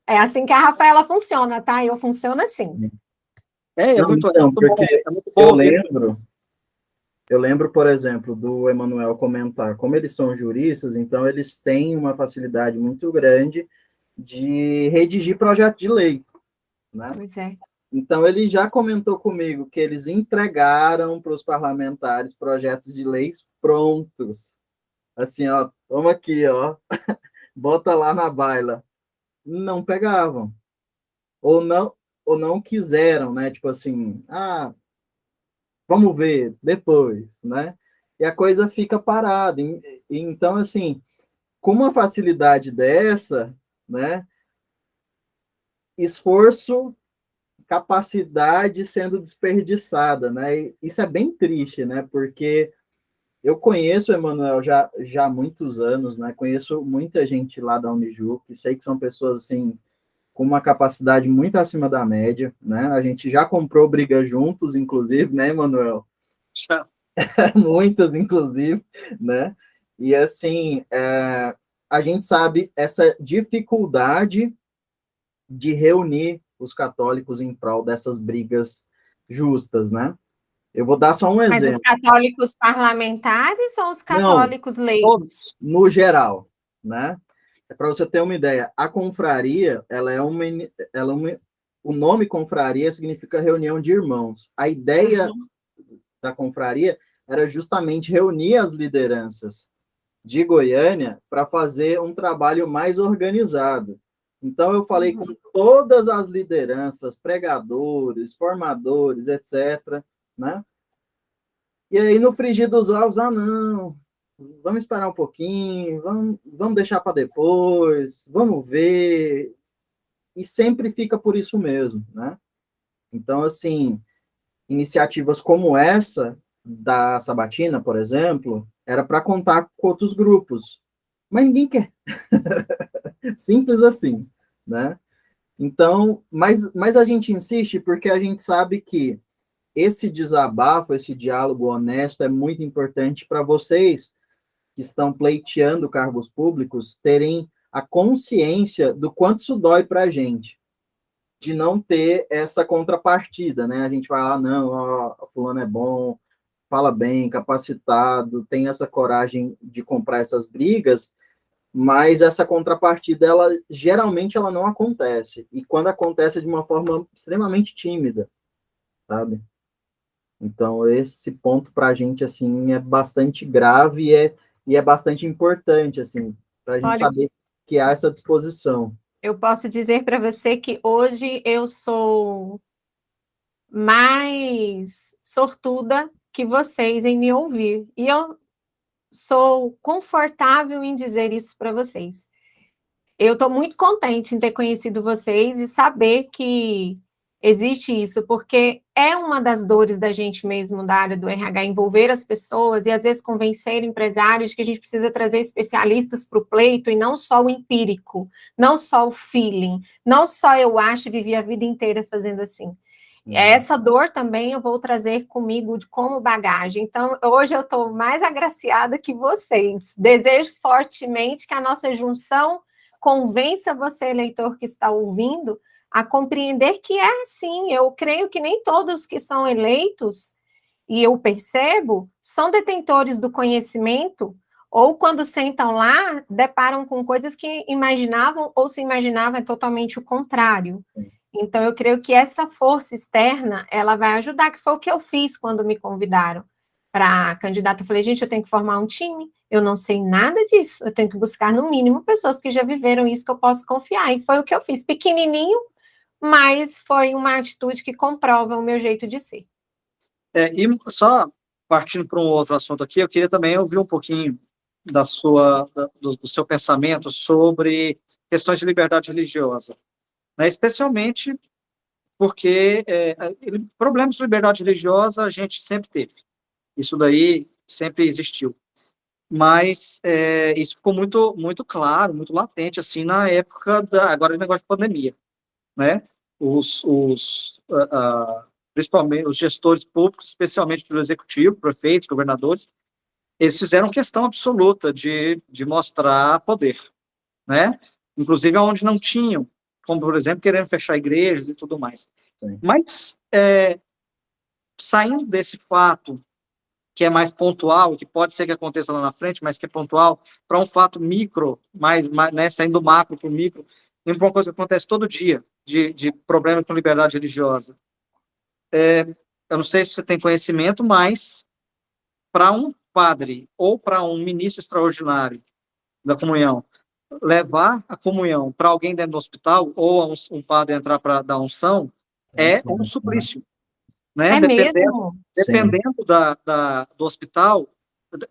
É assim que a Rafaela funciona, tá? Eu funciono assim. Muito porque bom. Eu lembro, por exemplo, do Emanuel comentar, como eles são juristas, então eles têm uma facilidade muito grande de redigir projeto de lei, né? Pois é. Então, ele já comentou comigo que eles entregaram para os parlamentares projetos de leis prontos. Assim, ó, toma aqui, ó, bota lá na baila. Não pegavam. Ou não quiseram, né? Tipo assim, vamos ver depois, né? E a coisa fica parada. Então, assim, com uma facilidade dessa, né? Esforço, capacidade sendo desperdiçada, né? E isso é bem triste, né? Porque eu conheço o Emanuel já há muitos anos, né? Conheço muita gente lá da Unijup, sei que são pessoas assim com uma capacidade muito acima da média, né? A gente já comprou briga juntos, inclusive, né, Emanuel? Já. Muitas, inclusive, né? E assim, a gente sabe essa dificuldade de reunir os católicos em prol dessas brigas justas, né? Eu vou dar só um exemplo. Mas os católicos parlamentares ou os católicos leigos? No geral, né? Para você ter uma ideia, a confraria, o nome confraria significa reunião de irmãos. A ideia da confraria era justamente reunir as lideranças de Goiânia para fazer um trabalho mais organizado. Então, eu falei com todas as lideranças, pregadores, formadores, etc., né? E aí, no frigir dos ovos, não, vamos esperar um pouquinho, vamos deixar para depois, vamos ver. E sempre fica por isso mesmo, né? Então, assim, iniciativas como essa da Sabatina, por exemplo, era para contar com outros grupos, mas ninguém quer. Simples assim, né? Então, mas a gente insiste porque a gente sabe que esse desabafo, esse diálogo honesto é muito importante para vocês que estão pleiteando cargos públicos terem a consciência do quanto isso dói para a gente, de não ter essa contrapartida, né? A gente vai lá, não, ó, fulano é bom, fala bem, capacitado, tem essa coragem de comprar essas brigas, mas essa contrapartida, ela geralmente ela não acontece, e quando acontece é de uma forma extremamente tímida, sabe? Então, esse ponto para a gente, assim, é bastante grave e é bastante importante, assim, para a gente Olha, saber que há essa disposição. eu posso dizer para você que hoje eu sou mais sortuda que vocês em me ouvir. E eu sou confortável em dizer isso para vocês. Eu estou muito contente em ter conhecido vocês e saber que existe isso, porque é uma das dores da gente mesmo, da área do RH, envolver as pessoas e, às vezes, convencer empresários de que a gente precisa trazer especialistas para o pleito e não só o empírico, não só o feeling, não só eu acho e vivi a vida inteira fazendo assim. Essa dor também eu vou trazer comigo como bagagem. Então, hoje eu estou mais agraciada que vocês. Desejo fortemente que a nossa junção convença você, eleitor que está ouvindo, a compreender que é assim. Eu creio que nem todos que são eleitos, e eu percebo, são detentores do conhecimento, ou quando sentam lá, deparam com coisas que imaginavam ou se imaginavam é totalmente o contrário. Então, eu creio que essa força externa, ela vai ajudar, que foi o que eu fiz quando me convidaram para candidata. Eu falei, gente, eu tenho que formar um time, eu não sei nada disso, eu tenho que buscar, no mínimo, pessoas que já viveram isso, que eu posso confiar. E foi o que eu fiz, pequenininho, mas foi uma atitude que comprova o meu jeito de ser. E só partindo para um outro assunto aqui, eu queria também ouvir um pouquinho do seu pensamento sobre questões de liberdade religiosa, né? Especialmente porque problemas de liberdade religiosa a gente sempre teve. Isso daí sempre existiu. Mas isso ficou muito, muito claro, muito latente, assim, na época agora do negócio de pandemia, né? Principalmente os gestores públicos, especialmente do executivo, prefeitos, governadores, eles fizeram questão absoluta de mostrar poder, né? Inclusive onde não tinham, como, por exemplo, querendo fechar igrejas e tudo mais. Sim. Mas, saindo desse fato, que é mais pontual, que pode ser que aconteça lá na frente, mas que é pontual, para um fato micro, né, saindo do macro para o micro, e para uma coisa que acontece todo dia, de problemas com liberdade religiosa. Eu não sei se você tem conhecimento, mas para um padre ou para um ministro extraordinário da comunhão levar a comunhão para alguém dentro do hospital ou um padre entrar para dar unção, é um suplício. Né? É mesmo? Dependendo do hospital,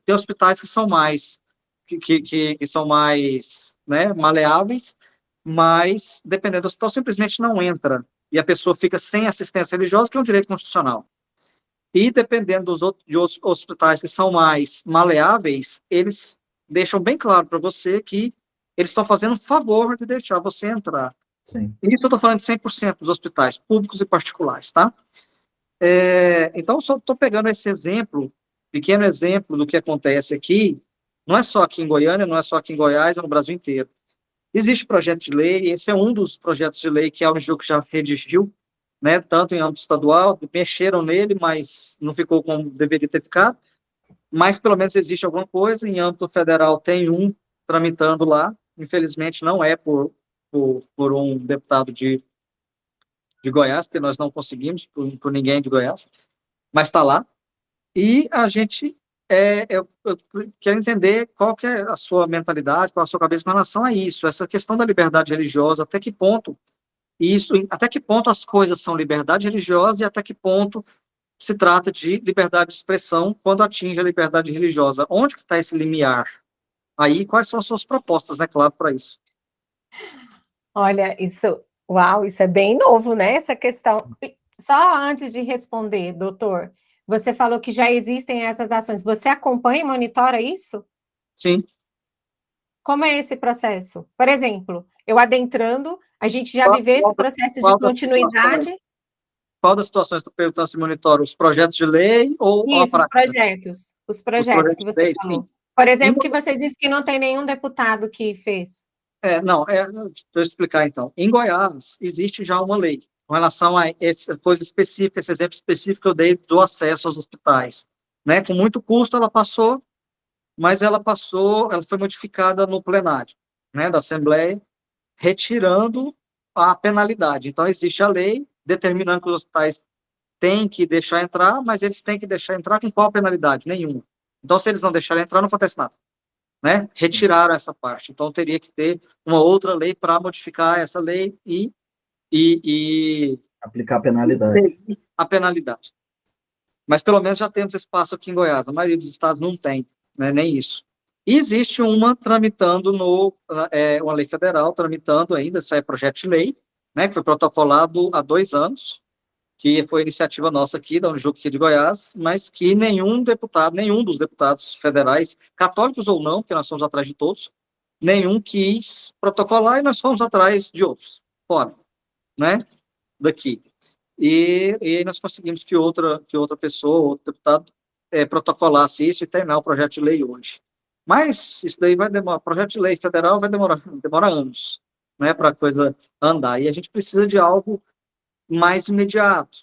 tem hospitais que são mais que são mais, né, maleáveis, mas dependendo do hospital simplesmente não entra e a pessoa fica sem assistência religiosa, que é um direito constitucional. E dependendo dos outros hospitais que são mais maleáveis, eles deixam bem claro para você que eles estão fazendo um favor de deixar você entrar. Sim. E isso eu estou falando de 100% dos hospitais públicos e particulares, tá? Então, só estou pegando esse exemplo, pequeno exemplo do que acontece aqui, não é só aqui em Goiânia, não é só aqui em Goiás, é no Brasil inteiro. Existe projeto de lei, esse é um dos projetos de lei que a Unijuc já redigiu, né, tanto em âmbito estadual, mexeram nele, mas não ficou como deveria ter ficado, mas pelo menos existe alguma coisa, em âmbito federal tem um tramitando lá, infelizmente não é por um deputado de Goiás, porque nós não conseguimos, por ninguém de Goiás, mas está lá. E a gente, eu quero entender qual que é a sua mentalidade, qual a sua cabeça com relação a isso, essa questão da liberdade religiosa, até que ponto as coisas são liberdade religiosa e até que ponto se trata de liberdade de expressão quando atinge a liberdade religiosa. Onde que está esse limiar? Aí, quais são as suas propostas, né, claro, para isso? Olha, uau, isso é bem novo, né, essa questão. Só antes de responder, doutor, você falou que já existem essas ações. Você acompanha e monitora isso? Sim. Como é esse processo? Por exemplo, eu adentrando, a gente já viveu esse processo de continuidade. Qual das situações está perguntando se monitora? Os projetos de lei ou a Isso, prática? os projetos que você falou. Por exemplo, que você disse que não tem nenhum deputado que fez. Deixa eu explicar então. Em Goiás, existe já uma lei com relação a essa coisa específica, esse exemplo específico que eu dei do acesso aos hospitais. Né? Com muito custo ela passou, mas ela foi modificada no plenário, né, da Assembleia, retirando a penalidade. Então, existe a lei determinando que os hospitais têm que deixar entrar, mas eles têm que deixar entrar com qual penalidade? Nenhuma. Então, se eles não deixarem entrar, não acontece nada. Né? Retiraram essa parte. Então, teria que ter uma outra lei para modificar essa lei e aplicar a penalidade. A penalidade. Mas, pelo menos, já temos espaço aqui em Goiás. A maioria dos estados não tem, né? Nem isso. E existe uma tramitando uma lei federal, tramitando ainda, isso é projeto de lei, né? Que foi protocolado há 2 anos, que foi iniciativa nossa aqui, da Unijuc aqui de Goiás, mas que nenhum dos deputados federais, católicos ou não, porque nós fomos atrás de todos, nenhum quis protocolar e nós fomos atrás de outros, fora, né, daqui. E nós conseguimos que outra pessoa, outro deputado, protocolasse isso e terminar o projeto de lei hoje. Mas isso daí vai demorar, projeto de lei federal demora anos, né, para a coisa andar. E a gente precisa de algo mais imediato.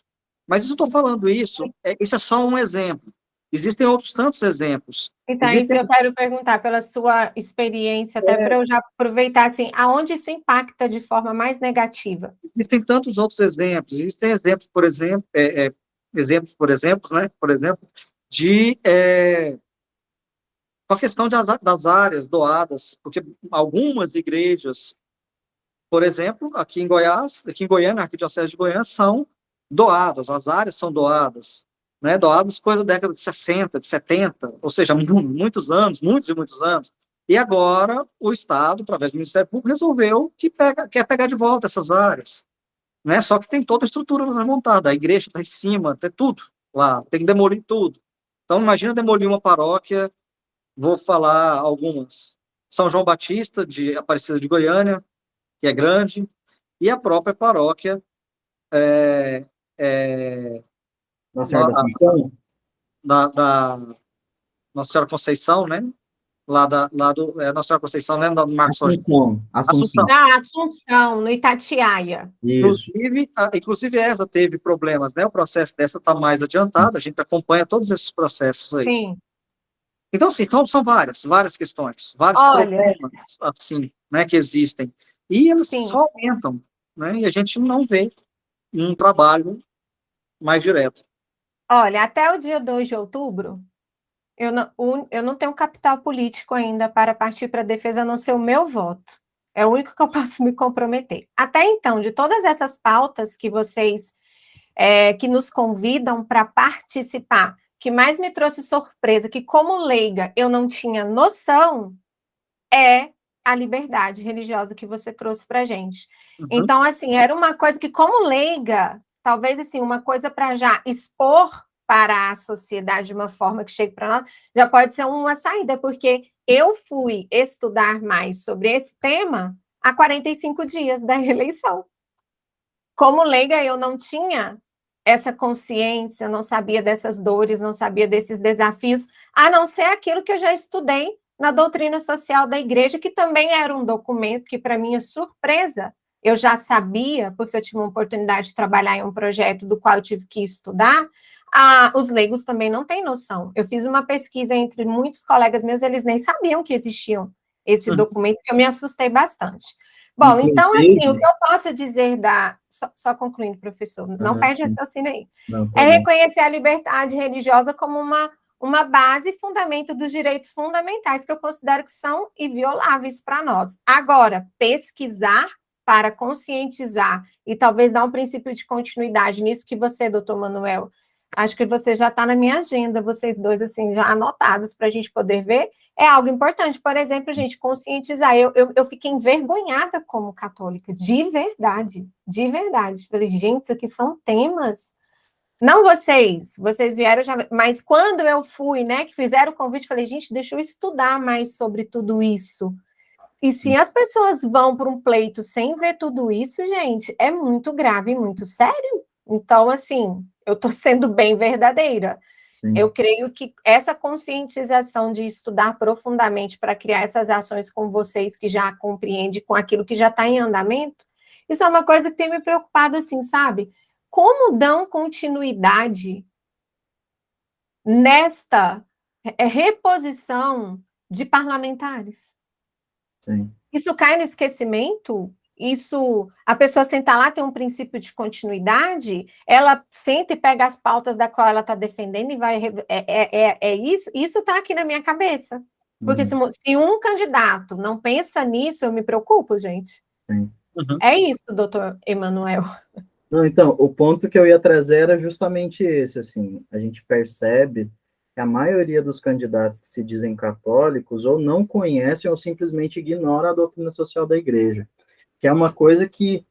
Mas eu estou falando isso é só um exemplo. Existem outros tantos exemplos. Então, isso eu quero perguntar, pela sua experiência, até para eu já aproveitar, assim, aonde isso impacta de forma mais negativa? Existem tantos outros exemplos. Existem exemplos, por exemplo, né? Por exemplo, de a questão das áreas doadas, porque algumas igrejas, por exemplo, aqui em Goiás, aqui em Goiânia, na Arquidiocese de Goiânia, são doadas, as áreas são doadas, né, doadas coisa da década de 60, de 70, ou seja, muitos anos, muitos e muitos anos. E agora o Estado, através do Ministério Público, resolveu que quer pegar de volta essas áreas, né, só que tem toda a estrutura montada, a igreja está em cima, tem tudo lá, tem que demolir tudo. Então, imagina demolir uma paróquia, vou falar algumas, São João Batista, de Aparecida de Goiânia, que é grande, e a própria paróquia Nossa Senhora da Assunção? Da Nossa Senhora Conceição, né? Lá do Nossa Senhora Conceição, né? Do Marcos Assunção. Na Assunção, no Itatiaia. Isso. Inclusive essa teve problemas, né? O processo dessa está mais adiantado, a gente acompanha todos esses processos aí. Sim. Então, assim, são várias questões, vários problemas, assim, né, que existem. E eles só aumentam, né? E a gente não vê um trabalho mais direto. Olha, até o dia 2 de outubro, eu não tenho capital político ainda para partir para a defesa, a não ser o meu voto. É o único que eu posso me comprometer. Até então, de todas essas pautas que vocês, que nos convidam para participar, que mais me trouxe surpresa, que como leiga eu não tinha noção, é a liberdade religiosa que você trouxe para a gente. Uhum. Então, assim, era uma coisa que como leiga, talvez, assim, uma coisa para já expor para a sociedade de uma forma que chegue para nós, já pode ser uma saída, porque eu fui estudar mais sobre esse tema há 45 dias da eleição. Como leiga, eu não tinha essa consciência, não sabia dessas dores, não sabia desses desafios, a não ser aquilo que eu já estudei na doutrina social da igreja, que também era um documento que, para minha surpresa, eu já sabia, porque eu tive uma oportunidade de trabalhar em um projeto do qual eu tive que estudar. Os leigos também não têm noção. Eu fiz uma pesquisa entre muitos colegas meus, eles nem sabiam que existiam esse documento, que eu me assustei bastante. Bom, então, assim, o que eu posso dizer só concluindo, professor, não perde raciocínio aí. É reconhecer a liberdade religiosa como uma base e fundamento dos direitos fundamentais, que eu considero que são invioláveis para nós. Agora, pesquisar para conscientizar e talvez dar um princípio de continuidade nisso que você, doutor Manuel, acho que você já está na minha agenda, vocês dois, assim, já anotados para a gente poder ver, é algo importante. Por exemplo, gente, conscientizar. Eu fiquei envergonhada como católica, de verdade. Falei, gente, isso aqui são temas. Não vocês vieram já, mas quando eu fui, né, que fizeram o convite, falei, gente, deixa eu estudar mais sobre tudo isso. E se as pessoas vão para um pleito sem ver tudo isso, gente, é muito grave e muito sério. Então, assim, eu estou sendo bem verdadeira. Sim. Eu creio que essa conscientização de estudar profundamente para criar essas ações com vocês que já compreendem com aquilo que já está em andamento, isso é uma coisa que tem me preocupado, assim, sabe? Como dão continuidade nesta reposição de parlamentares? Sim. Isso cai no esquecimento? Isso, a pessoa senta lá, tem um princípio de continuidade, ela senta e pega as pautas da qual ela está defendendo e vai. Isso está aqui na minha cabeça. Porque se um candidato não pensa nisso, eu me preocupo, gente. Sim. É isso, doutor Emanuel. Não, então, o ponto que eu ia trazer era justamente esse, assim, a gente percebe que a maioria dos candidatos que se dizem católicos ou não conhecem ou simplesmente ignoram a doutrina social da igreja, que é uma coisa que,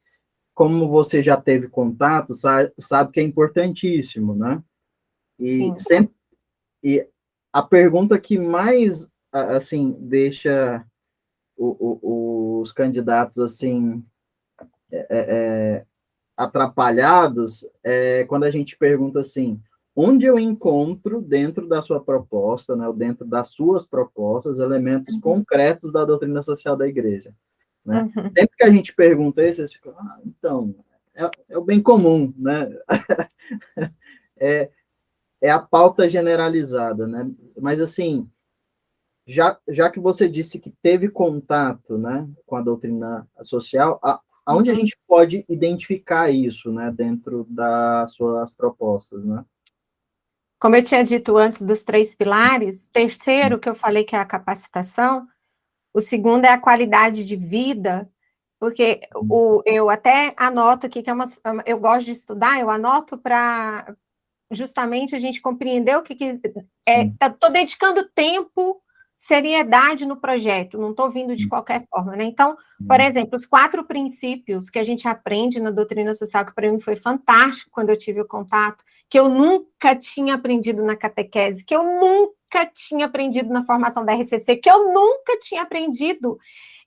como você já teve contato, sabe que é importantíssimo, né? E Sim. sempre, e a pergunta que mais, assim, deixa os candidatos, assim, atrapalhados é quando a gente pergunta assim, onde eu encontro dentro da sua proposta, né, ou dentro das suas propostas, elementos concretos da doutrina social da igreja, né? Sempre que a gente pergunta isso, eles ficam, então, é o bem comum, né? é a pauta generalizada, né? Mas, assim, já que você disse que teve contato, né, com a doutrina social, aonde a gente pode identificar isso, né, dentro das suas propostas, né? Como eu tinha dito antes dos 3 pilares, terceiro que eu falei que é a capacitação, o segundo é a qualidade de vida, porque eu até anoto aqui que eu gosto de estudar, eu anoto para justamente a gente compreender o que estou dedicando tempo, seriedade no projeto, não estou vindo de qualquer forma, né? Então, por exemplo, os 4 princípios que a gente aprende na doutrina social, que para mim foi fantástico quando eu tive o contato, que eu nunca tinha aprendido na catequese, que eu nunca tinha aprendido na formação da RCC, que eu nunca tinha aprendido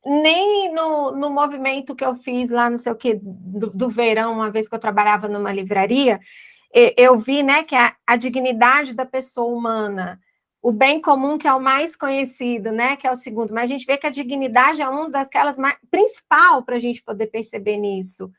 nem no movimento que eu fiz lá, não sei o que, do verão, uma vez que eu trabalhava numa livraria, eu vi, né, que a dignidade da pessoa humana, o bem comum, que é o mais conhecido, né, que é o segundo, mas a gente vê que a dignidade é uma daquelas principal para a gente poder perceber nisso.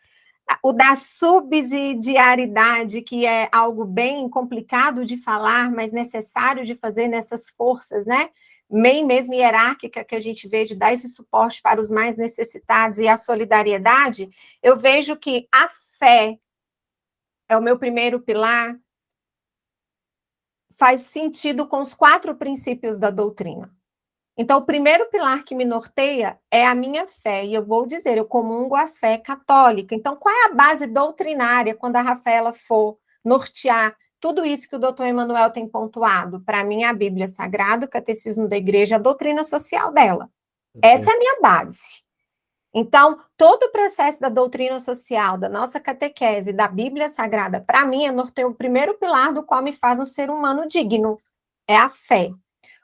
O da subsidiariedade, que é algo bem complicado de falar, mas necessário de fazer nessas forças, né, bem mesmo hierárquica que a gente vê de dar esse suporte para os mais necessitados, e a solidariedade, eu vejo que a fé é o meu primeiro pilar, faz sentido com os 4 princípios da doutrina. Então, o primeiro pilar que me norteia é a minha fé, e eu vou dizer, eu comungo a fé católica. Então, qual é a base doutrinária quando a Rafaela for nortear tudo isso que o doutor Emanuel tem pontuado? Para mim, a Bíblia Sagrada, o Catecismo da Igreja, a doutrina social dela. Essa é a minha base. Então, todo o processo da doutrina social, da nossa catequese, da Bíblia Sagrada, para mim, norteia o primeiro pilar do qual me faz um ser humano digno, é a fé.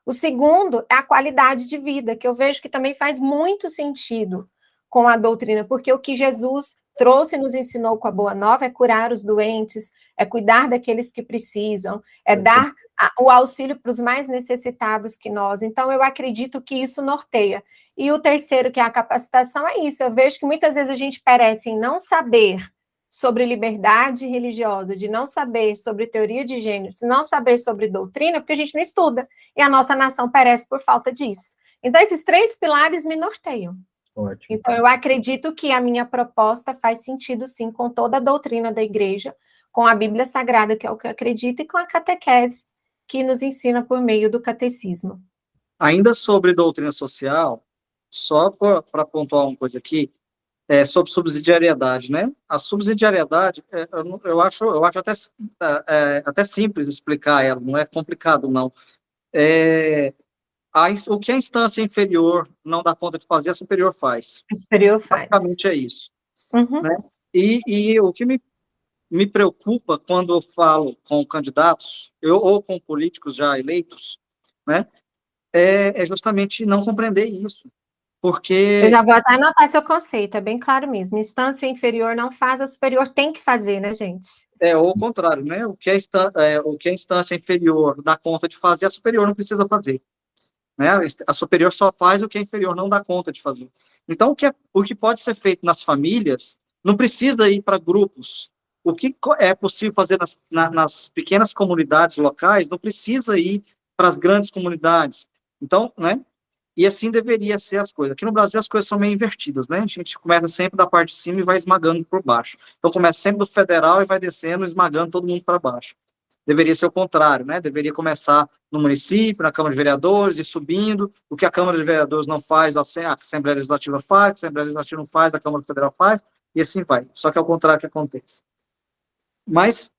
O segundo é a qualidade de vida, que eu vejo que também faz muito sentido com a doutrina, porque o que Jesus trouxe e nos ensinou com a Boa Nova é curar os doentes, é cuidar daqueles que precisam, é dar o auxílio para os mais necessitados que nós. Então, eu acredito que isso norteia. E o terceiro, que é a capacitação, é isso. Eu vejo que muitas vezes a gente perece em não saber sobre liberdade religiosa, de não saber sobre teoria de gênero, de não saber sobre doutrina, porque a gente não estuda. E a nossa nação perece por falta disso. Então, esses 3 pilares me norteiam. Ótimo. Então, eu acredito que a minha proposta faz sentido, sim, com toda a doutrina da igreja, com a Bíblia Sagrada, que é o que eu acredito, e com a catequese, que nos ensina por meio do catecismo. Ainda sobre doutrina social, só para pontuar uma coisa aqui, sobre subsidiariedade, né? A subsidiariedade, eu acho até simples explicar ela, não é complicado, não. O que a instância inferior não dá conta de fazer, a superior faz. A superior faz. Basicamente é isso. Né? E o que me preocupa quando eu falo com candidatos, ou com políticos já eleitos, né? É justamente não compreender isso. porque... Eu já vou até anotar seu conceito, é bem claro mesmo. Instância inferior não faz, a superior tem que fazer, né, gente? Ou o contrário, né? O que a instância inferior dá conta de fazer, a superior não precisa fazer. Né? A superior só faz o que a inferior não dá conta de fazer. Então, o que pode ser feito nas famílias não precisa ir para grupos. O que é possível fazer nas pequenas comunidades locais não precisa ir para as grandes comunidades. Então, né? E assim deveria ser as coisas. Aqui no Brasil as coisas são meio invertidas, né? A gente começa sempre da parte de cima e vai esmagando por baixo. Então começa sempre do federal e vai descendo, esmagando todo mundo para baixo. Deveria ser o contrário, né? Deveria começar no município, na Câmara de Vereadores, e subindo. O que a Câmara de Vereadores não faz, a Assembleia Legislativa faz, a Assembleia Legislativa não faz, a Câmara Federal faz, e assim vai. Só que é o contrário que acontece. Mas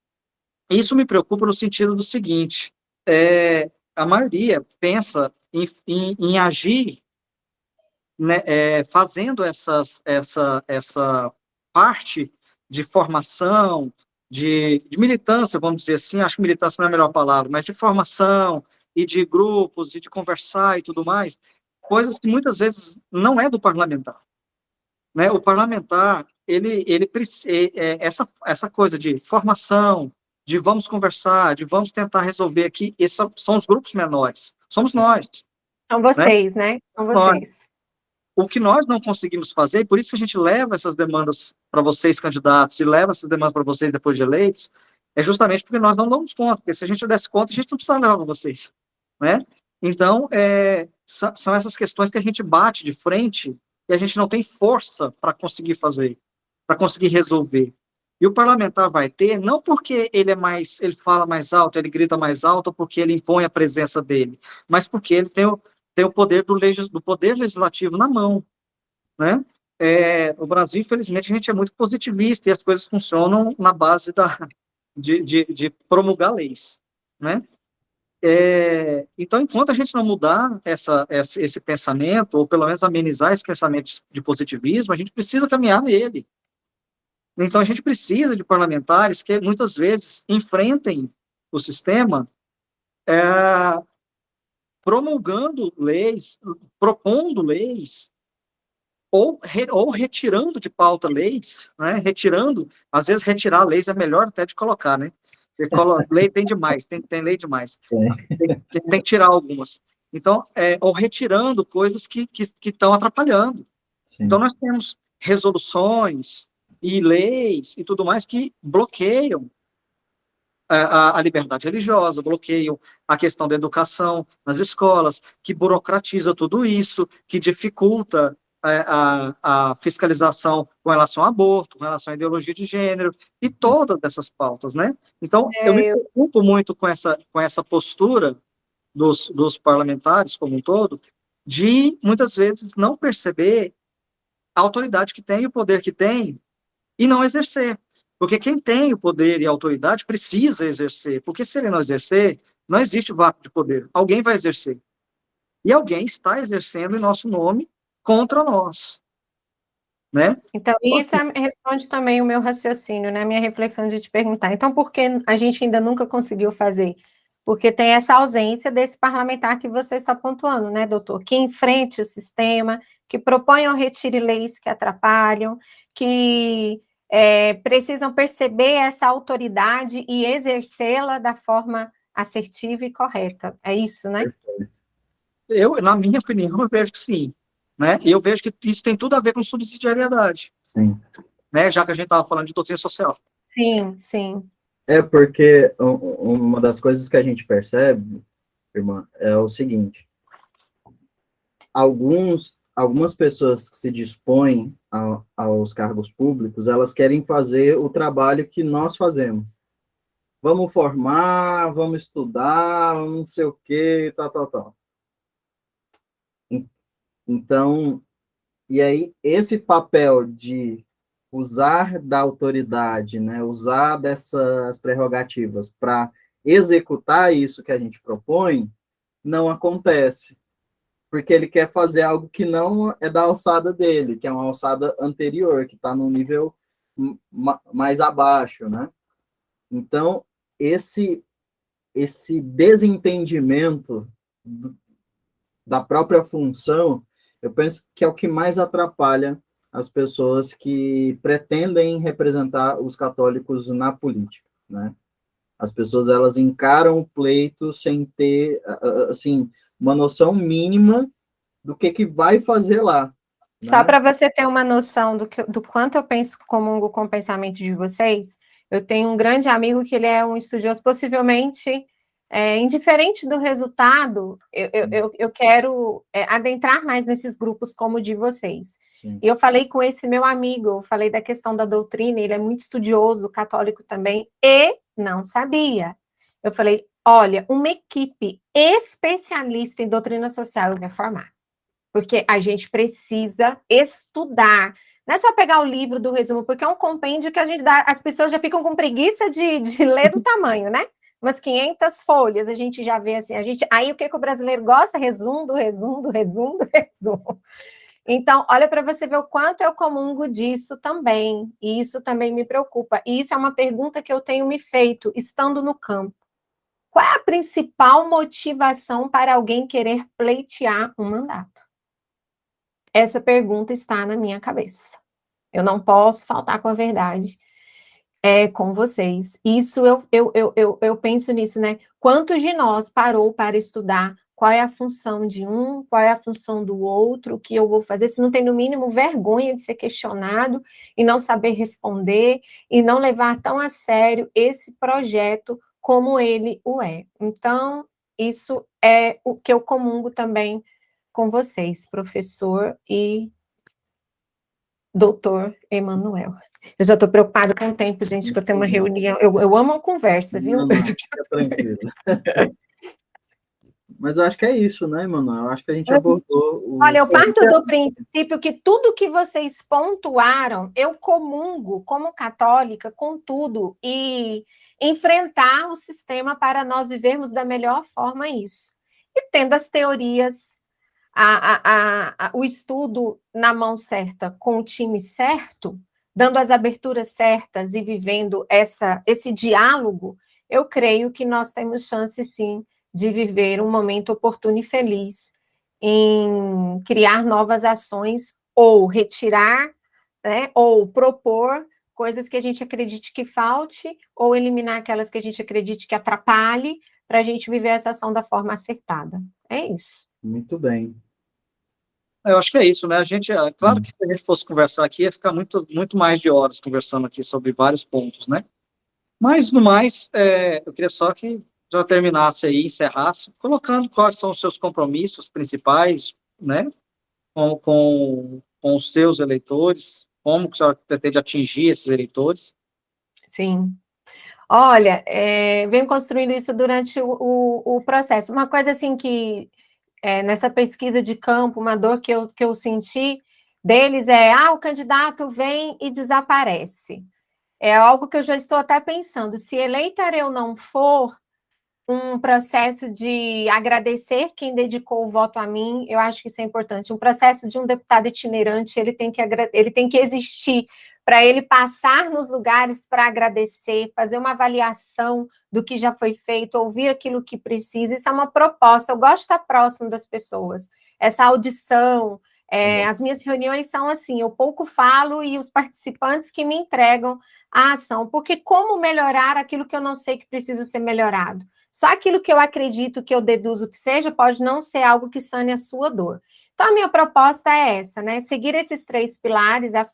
isso me preocupa no sentido do seguinte, a maioria pensa em agir, né, fazendo essa parte de formação, de militância, vamos dizer assim, acho que militância não é a melhor palavra, mas de formação e de grupos, e de conversar e tudo mais, coisas que muitas vezes não é do parlamentar. Né? O parlamentar, essa coisa de formação, de vamos conversar, de vamos tentar resolver aqui, esses são os grupos menores, somos nós. São vocês, né? São vocês. O que nós não conseguimos fazer, e por isso que a gente leva essas demandas para vocês, candidatos, e leva essas demandas para vocês depois de eleitos, é justamente porque nós não damos conta, porque se a gente desse conta, a gente não precisava levar para vocês, né? Então, são essas questões que a gente bate de frente e a gente não tem força para conseguir fazer, para conseguir resolver. E o parlamentar vai ter, não porque ele fala mais alto, ele grita mais alto, ou porque ele impõe a presença dele, mas porque ele tem o poder do poder legislativo na mão, né? No Brasil, infelizmente, a gente é muito positivista e as coisas funcionam na base de promulgar leis, né? Então, enquanto a gente não mudar esse pensamento, ou pelo menos amenizar esse pensamento de positivismo, a gente precisa caminhar nele. Então, a gente precisa de parlamentares que, muitas vezes, enfrentem o sistema promulgando leis, propondo leis, ou retirando de pauta leis, né? Às vezes retirar leis é melhor até de colocar, né? Lei tem demais, tem lei demais. Tem que tirar algumas. Então, ou retirando coisas que estão atrapalhando. Sim. Então, nós temos resoluções e leis e tudo mais que bloqueiam a liberdade religiosa, bloqueiam a questão da educação nas escolas, que burocratiza tudo isso, que dificulta a fiscalização com relação ao aborto, com relação à ideologia de gênero, e todas essas pautas, né? Então, eu me preocupo muito com essa postura dos parlamentares, como um todo, de, muitas vezes, não perceber a autoridade que tem, o poder que tem, e não exercer. Porque quem tem o poder e a autoridade precisa exercer, porque se ele não exercer, não existe vácuo de poder. Alguém vai exercer. E alguém está exercendo em nosso nome contra nós. Né? Então, isso responde também o meu raciocínio, né? Minha reflexão de te perguntar. Então, por que a gente ainda nunca conseguiu fazer? Porque tem essa ausência desse parlamentar que você está pontuando, né, doutor? Que enfrente o sistema, que propõe ou retire leis que atrapalham, que precisam perceber essa autoridade e exercê-la da forma assertiva e correta. É isso, né? Na minha opinião, eu vejo que sim. Né? E eu vejo que isso tem tudo a ver com subsidiariedade. Sim. Né? Já que a gente estava falando de doutrina social. Sim, sim. Porque uma das coisas que a gente percebe, irmã, é o seguinte: algumas pessoas que se dispõem aos cargos públicos, elas querem fazer o trabalho que nós fazemos. Vamos formar, vamos estudar, não sei o quê, tal. Então, e aí, esse papel de usar da autoridade, né, usar dessas prerrogativas para executar isso que a gente propõe, não acontece. Porque ele quer fazer algo que não é da alçada dele, que é uma alçada anterior, que está num nível mais abaixo, né? Então, esse desentendimento da própria função Eu penso que é o que mais atrapalha as pessoas que pretendem representar os católicos na política, né? As pessoas, elas encaram o pleito sem ter, assim, uma noção mínima do que vai fazer lá, Só né? para você ter uma noção do quanto eu penso comungo com o pensamento de vocês, eu tenho um grande amigo que ele é um estudioso, possivelmente, indiferente do resultado, eu quero adentrar mais nesses grupos como o de vocês. Sim. E eu falei com esse meu amigo, eu falei da questão da doutrina, ele é muito estudioso, católico também, e não sabia. Eu falei, olha, uma equipe especialista em doutrina social eu vou formar. Porque a gente precisa estudar. Não é só pegar o livro do resumo, porque é um compêndio que a gente dá, as pessoas já ficam com preguiça de ler do tamanho, né? Umas 500 folhas, a gente já vê assim, aí o que o brasileiro gosta? Resumo do resumo do resumo do resumo. Então, olha para você ver o quanto eu comungo disso também, e isso também me preocupa. E isso é uma pergunta que eu tenho me feito, estando no campo. Qual é a principal motivação para alguém querer pleitear um mandato? Essa pergunta está na minha cabeça. Eu não posso faltar com a verdade com vocês. Isso eu penso nisso, né? Quantos de nós parou para estudar qual é a função de um, qual é a função do outro, o que eu vou fazer, se não tem no mínimo vergonha de ser questionado e não saber responder e não levar tão a sério esse projeto como ele o é. Então, isso é o que eu comungo também com vocês, professor e doutor Emanuel. Eu já estou preocupada com o tempo, gente, que eu tenho uma reunião. Eu amo a conversa, viu? Não, fica tranquilo. Mas eu acho que é isso, né, Emanuel? Eu acho que a gente abordou o... Olha, eu parto do princípio que tudo que vocês pontuaram, eu comungo, como católica, com tudo, e enfrentar o sistema para nós vivermos da melhor forma isso. E tendo as teorias, o estudo na mão certa, com o time certo, dando as aberturas certas e vivendo esse diálogo, eu creio que nós temos chance, sim, de viver um momento oportuno e feliz em criar novas ações ou retirar, né, ou propor coisas que a gente acredite que falte, ou eliminar aquelas que a gente acredite que atrapalhe, para a gente viver essa ação da forma acertada. É isso. Muito bem. Eu acho que é isso, né? Claro que se a gente fosse conversar aqui, ia ficar muito, muito mais de horas conversando aqui sobre vários pontos, né? Mas, no mais, eu queria só que já terminasse aí, encerrasse, colocando quais são os seus compromissos principais, né? Com os seus eleitores, como que a senhora pretende atingir esses eleitores. Sim. Olha, venho construindo isso durante o processo. Uma coisa assim que, nessa pesquisa de campo, uma dor que eu senti deles o candidato vem e desaparece. É algo que eu já estou até pensando, se eleita eu não for, um processo de agradecer quem dedicou o voto a mim, eu acho que isso é importante. Um processo de um deputado itinerante, ele tem que existir para ele passar nos lugares para agradecer, fazer uma avaliação do que já foi feito, ouvir aquilo que precisa. Isso é uma proposta. Eu gosto de estar próximo das pessoas. Essa audição, as minhas reuniões são assim, eu pouco falo e os participantes que me entregam a ação, porque como melhorar aquilo que eu não sei que precisa ser melhorado? Só aquilo que eu acredito, que eu deduzo que seja, pode não ser algo que sane a sua dor. Então, a minha proposta é essa, né? Seguir esses 3 pilares, a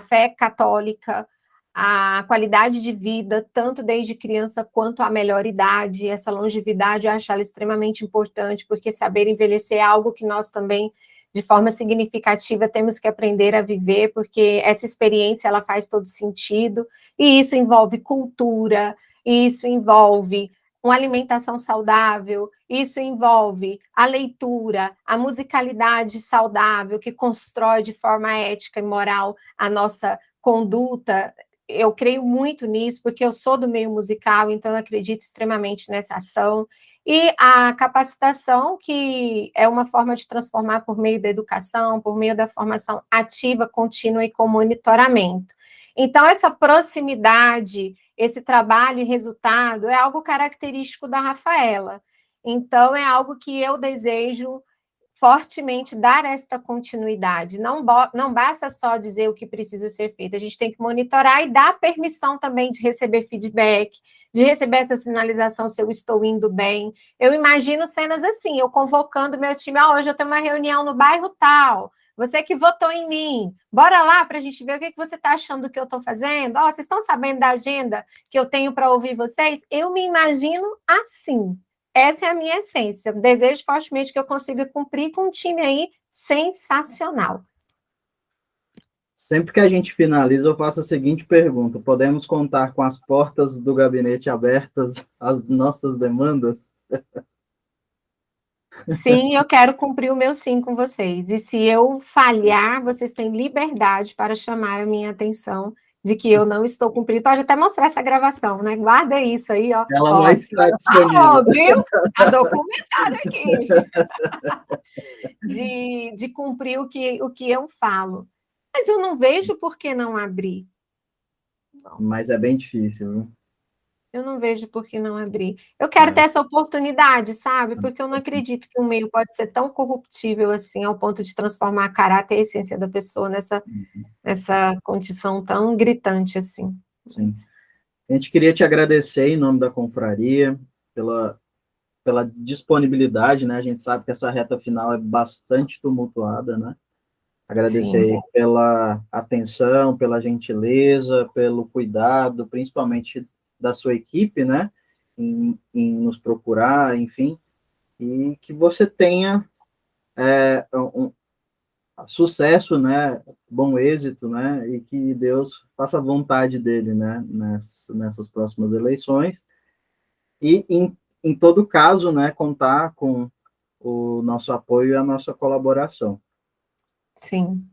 fé católica, a qualidade de vida, tanto desde criança quanto a melhor idade, essa longevidade, eu acho ela extremamente importante, porque saber envelhecer é algo que nós também, de forma significativa, temos que aprender a viver, porque essa experiência, ela faz todo sentido, e isso envolve cultura, isso envolve uma alimentação saudável, isso envolve a leitura, a musicalidade saudável, que constrói de forma ética e moral a nossa conduta. Eu creio muito nisso, porque eu sou do meio musical, então eu acredito extremamente nessa ação. E a capacitação, que é uma forma de transformar por meio da educação, por meio da formação ativa, contínua e com monitoramento. Então, essa proximidade, esse trabalho e resultado é algo característico da Rafaela. Então, é algo que eu desejo fortemente dar esta continuidade. Não basta só dizer o que precisa ser feito, a gente tem que monitorar e dar permissão também de receber feedback, de receber essa sinalização se eu estou indo bem. Eu imagino cenas assim, eu convocando meu time, hoje eu tenho uma reunião no bairro tal, você que votou em mim, bora lá para a gente ver o que você está achando do que eu estou fazendo. Vocês estão sabendo da agenda que eu tenho para ouvir vocês? Eu me imagino assim. Essa é a minha essência. Desejo fortemente que eu consiga cumprir com um time aí sensacional. Sempre que a gente finaliza, eu faço a seguinte pergunta: podemos contar com as portas do gabinete abertas às nossas demandas? Sim, eu quero cumprir o meu sim com vocês. E se eu falhar, vocês têm liberdade para chamar a minha atenção de que eu não estou cumprindo. Pode até mostrar essa gravação, né? Guarda isso aí, ó. Ela não está disponível. Viu? Está documentado aqui. De cumprir o que eu falo. Mas eu não vejo por que não abrir. Não. Mas é bem difícil, viu? Eu não vejo por que não abrir. Eu quero ter essa oportunidade, sabe? Porque eu não acredito que um meio pode ser tão corruptível assim, ao ponto de transformar a caráter e a essência da pessoa nessa condição tão gritante assim. Sim. A gente queria te agradecer em nome da confraria pela disponibilidade, né? A gente sabe que essa reta final é bastante tumultuada, né? Agradecer aí pela atenção, pela gentileza, pelo cuidado, principalmente da sua equipe, né? Em nos procurar, enfim, e que você tenha sucesso, né? Bom êxito, né? E que Deus faça a vontade dele, né? Nessas próximas eleições. E, em todo caso, né? Contar com o nosso apoio e a nossa colaboração. Sim.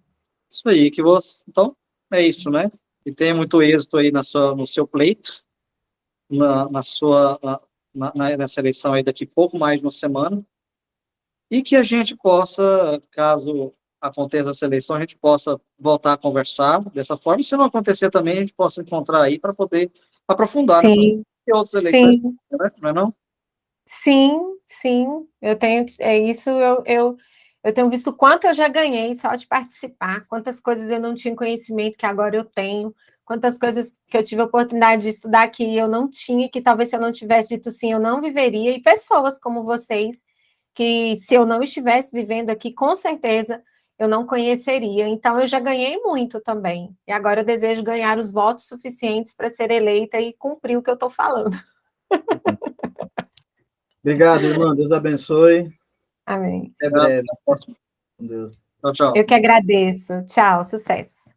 Isso aí, que você... Então, é isso, né? E tenha muito êxito aí no seu pleito, nessa eleição aí daqui pouco mais de uma semana, e que a gente possa, caso aconteça essa eleição, a gente possa voltar a conversar dessa forma, e se não acontecer também, a gente possa encontrar aí para poder aprofundar nessas e outras eleições, né? Não é não? Sim, sim, eu tenho, eu tenho visto quanto eu já ganhei só de participar, quantas coisas eu não tinha conhecimento que agora eu tenho, quantas coisas que eu tive a oportunidade de estudar que eu não tinha, que talvez se eu não tivesse dito sim, eu não viveria, e pessoas como vocês, que se eu não estivesse vivendo aqui, com certeza eu não conheceria, então eu já ganhei muito também, e agora eu desejo ganhar os votos suficientes para ser eleita e cumprir o que eu estou falando. Obrigado, irmão. Deus abençoe. Amém. Até breve. Com Deus. Tchau, tchau. Eu que agradeço. Tchau, sucesso.